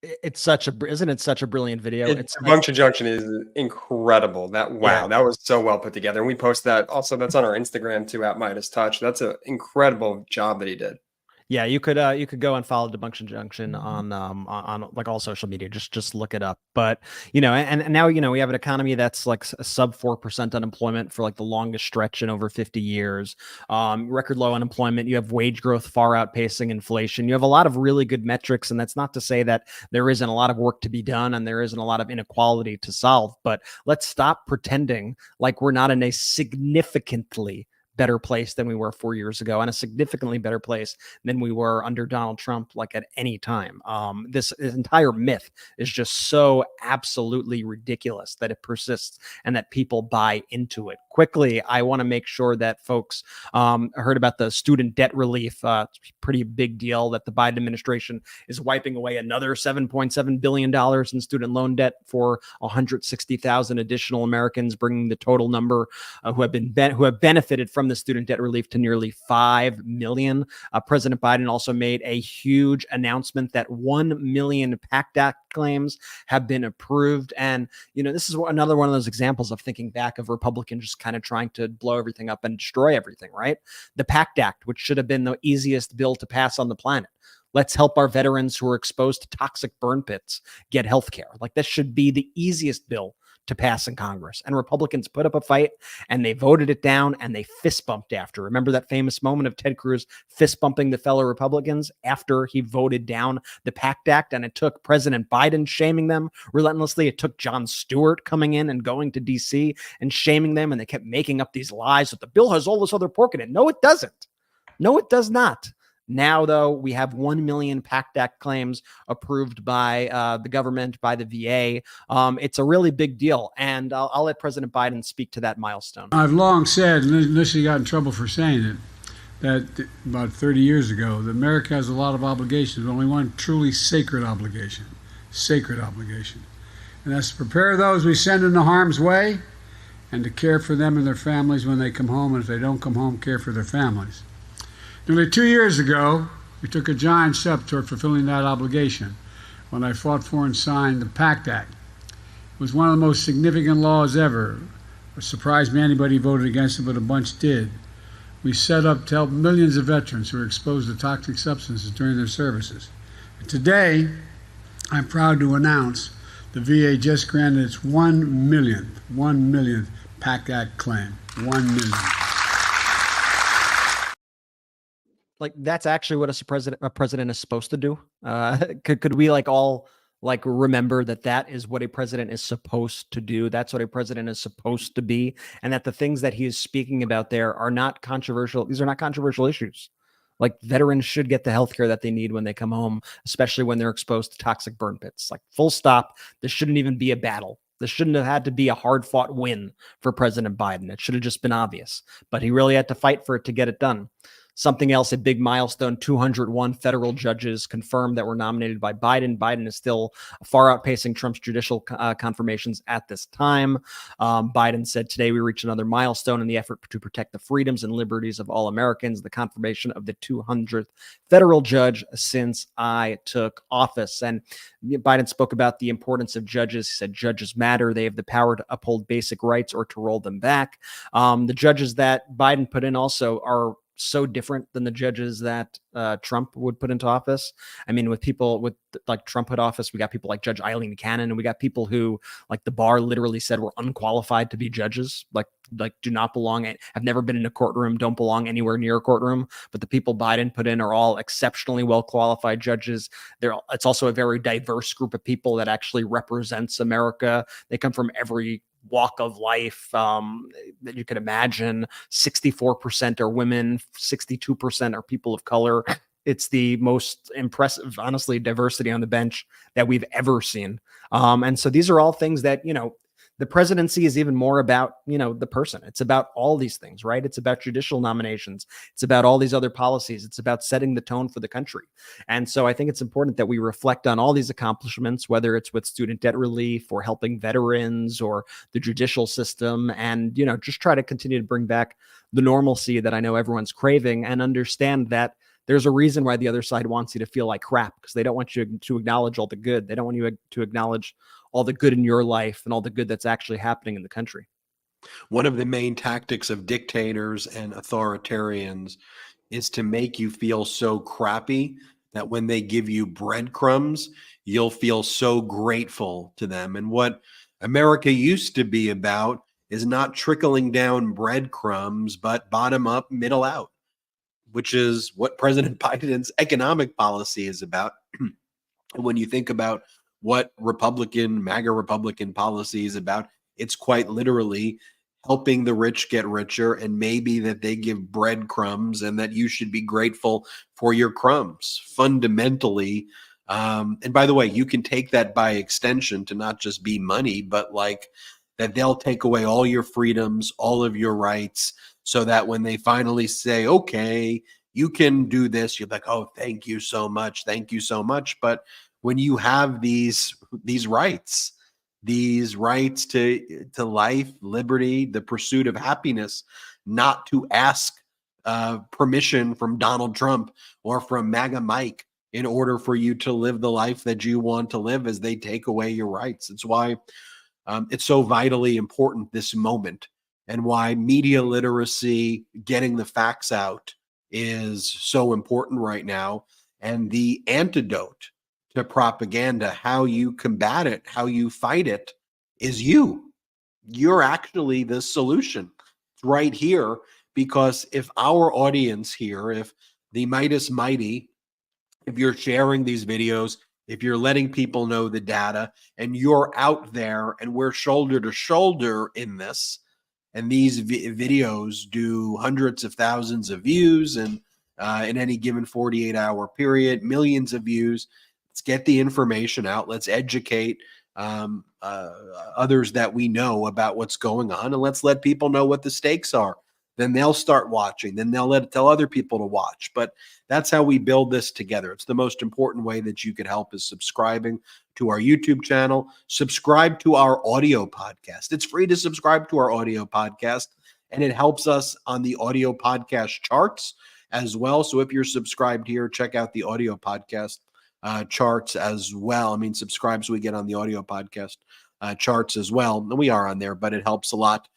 It's such a, isn't it such a brilliant video? Debunking Junction is incredible. That was so well put together. And we post that also. That's on our Instagram too, at Midas Touch. That's an incredible job that he did. Yeah, you could go and follow Debunking Junction on like all social media. Just look it up. But and now we have an economy that's like a sub 4% unemployment for like the longest stretch in over 50 years. Record low unemployment. You have wage growth far outpacing inflation. You have a lot of really good metrics, and that's not to say that there isn't a lot of work to be done and there isn't a lot of inequality to solve. But let's stop pretending like we're not in a significantly better place than we were 4 years ago, and a significantly better place than we were under Donald Trump, like at any time. This entire myth is just so absolutely ridiculous that it persists and that people buy into it. Quickly, I want to make sure that folks heard about the student debt relief. It's a pretty big deal that the Biden administration is wiping away another $7.7 billion in student loan debt for 160,000 additional Americans, bringing the total number who have benefited from the student debt relief to nearly 5 million. President Biden also made a huge announcement that 1 million PACT Act claims have been approved. And, this is another one of those examples of thinking back of Republicans just kind of trying to blow everything up and destroy everything, right? The PACT Act, which should have been the easiest bill to pass on the planet. Let's help our veterans who are exposed to toxic burn pits get health care. Like, this should be the easiest bill to pass in Congress. And Republicans put up a fight and they voted it down and they fist bumped after. Remember that famous moment of Ted Cruz fist bumping the fellow Republicans after he voted down the PACT Act? And it took President Biden shaming them relentlessly. It took Jon Stewart coming in and going to DC and shaming them. And they kept making up these lies that the bill has all this other pork in it. No, it doesn't. No, it does not. Now, though, we have 1 million PACT Act claims approved by the government, by the VA. It's a really big deal, and I'll let President Biden speak to that milestone. I've long said, and initially got in trouble for saying it, that about 30 years ago, that America has a lot of obligations, but only one truly sacred obligation, and that's to prepare those we send into harm's way and to care for them and their families when they come home, and if they don't come home, care for their families. Nearly 2 years ago, we took a giant step toward fulfilling that obligation when I fought for and signed the PACT Act. It was one of the most significant laws ever. It surprised me anybody voted against it, but a bunch did. We set up to help millions of veterans who were exposed to toxic substances during their services. And today, I'm proud to announce the VA just granted its 1 millionth PACT Act claim. 1 million. Like, that's actually what a president is supposed to do. Could we like all like remember that that is what a president is supposed to do? That's what a president is supposed to be, and that the things that he is speaking about there are not controversial. These are not controversial issues. Like, veterans should get the healthcare that they need when they come home, especially when they're exposed to toxic burn pits. Like, full stop. This shouldn't even be a battle. This shouldn't have had to be a hard-fought win for President Biden. It should have just been obvious, but he really had to fight for it to get it done. Something else, a big milestone, 201 federal judges confirmed that were nominated by Biden. Biden is still far outpacing Trump's judicial confirmations at this time. Biden said, today we reached another milestone in the effort to protect the freedoms and liberties of all Americans, the confirmation of the 200th federal judge since I took office. And Biden spoke about the importance of judges. He said, judges matter. They have the power to uphold basic rights or to roll them back. The judges that Biden put in also are so different than the judges that Trump would put into office. I mean, with people with like Trump put office, we got people like Judge Eileen Cannon, and we got people who, like, the bar literally said were unqualified to be judges, like do not belong, have never been in a courtroom, don't belong anywhere near a courtroom. But the people Biden put in are all exceptionally well qualified judges. It's also a very diverse group of people that actually represents America. They come from every walk of life that you could imagine. 64% are women, 62% are people of color. It's the most impressive, honestly, diversity on the bench that we've ever seen. And so these are all things that, you know, the presidency is even more about, you know, the person. It's about all these things, right? It's about judicial nominations. It's about all these other policies. It's about setting the tone for the country. And so I think it's important that we reflect on all these accomplishments, whether it's with student debt relief or helping veterans or the judicial system, and, you know, just try to continue to bring back the normalcy that I know everyone's craving, and understand that there's a reason why the other side wants you to feel like crap, because they don't want you to acknowledge all the good. They don't want you to acknowledge all the good in your life and all the good that's actually happening in the country. One of the main tactics of dictators and authoritarians is to make you feel so crappy that when they give you breadcrumbs, you'll feel so grateful to them. And what America used to be about is not trickling down breadcrumbs, but bottom up, middle out, which is what President Biden's economic policy is about. When you think about what MAGA Republican policy is about, it's quite literally helping the rich get richer, and maybe that they give breadcrumbs and that you should be grateful for your crumbs. Fundamentally, and by the way, you can take that by extension to not just be money, but like that they'll take away all your freedoms, all of your rights, so that when they finally say, okay, you can do this, you're like, oh, thank you so much. Thank you so much. But when you have these rights to life, liberty, the pursuit of happiness, not to ask permission from Donald Trump or from MAGA Mike in order for you to live the life that you want to live, as they take away your rights. It's why it's so vitally important, this moment, and why media literacy, getting the facts out, is so important right now. And the antidote to propaganda, how you combat it, how you fight it, is you. You're actually the solution. It's right here, because if our audience here, if the Midas Mighty, if you're sharing these videos, if you're letting people know the data, and you're out there and we're shoulder to shoulder in this, and these videos do hundreds of thousands of views, and in any given 48-hour period, millions of views. Let's get the information out. Let's educate others that we know about what's going on, and let's let people know what the stakes are. then they'll start watching. Then they'll tell other people to watch. But that's how we build this together. It's the most important way that you could help is subscribing to our YouTube channel. Subscribe to our audio podcast. It's free to subscribe to our audio podcast, and it helps us on the audio podcast charts as well. So if you're subscribed here, check out the audio podcast charts as well. I mean, subscribe so we get on the audio podcast charts as well. And we are on there, but it helps a lot.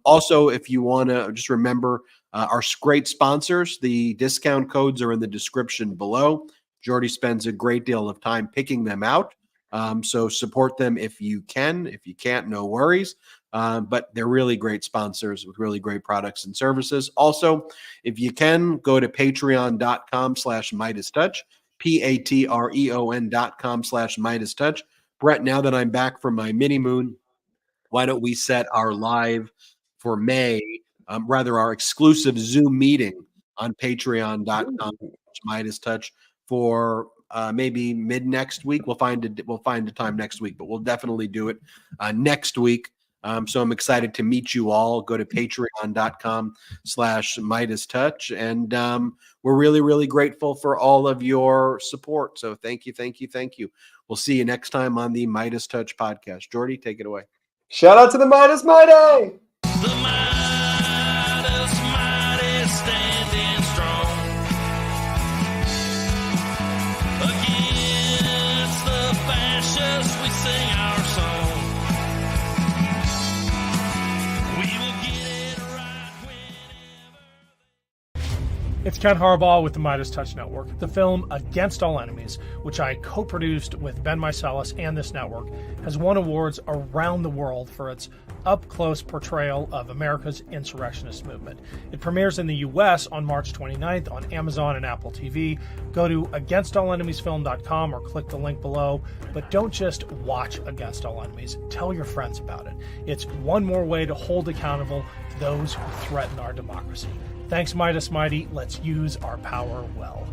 Also, if you want to just remember our great sponsors, the discount codes are in the description below. Jordy spends a great deal of time picking them out. So support them if you can. If you can't, no worries. But they're really great sponsors with really great products and services. Also, if you can, go to patreon.com/MidasTouch, patreon.com/MidasTouch. Brett, now that I'm back from my mini moon, why don't we set our live for May, our exclusive Zoom meeting on patreon.com/MidasTouch for maybe mid next week. We'll find a time next week, but we'll definitely do it next week. So I'm excited to meet you all. Go to patreon.com/MidasTouch. And we're really, really grateful for all of your support. So thank you, thank you, thank you. We'll see you next time on the Midas Touch podcast. Jordy, take it away. Shout out to the Midas Mighty! The Midas Mighty standing strong against the fascists. We sing our song. We will get it right whenever. It's Ken Harbaugh with the Midas Touch Network. The film Against All Enemies, which I co-produced with Ben Meiselas and this network, has won awards around the world for its up-close portrayal of America's insurrectionist movement. It premieres in the U.S. on March 29th on Amazon and Apple TV. Go to againstalllenemiesfilm.com or click the link below. But don't just watch Against All Enemies. Tell your friends about it. It's one more way to hold accountable those who threaten our democracy. Thanks, Midas Mighty. Let's use our power well.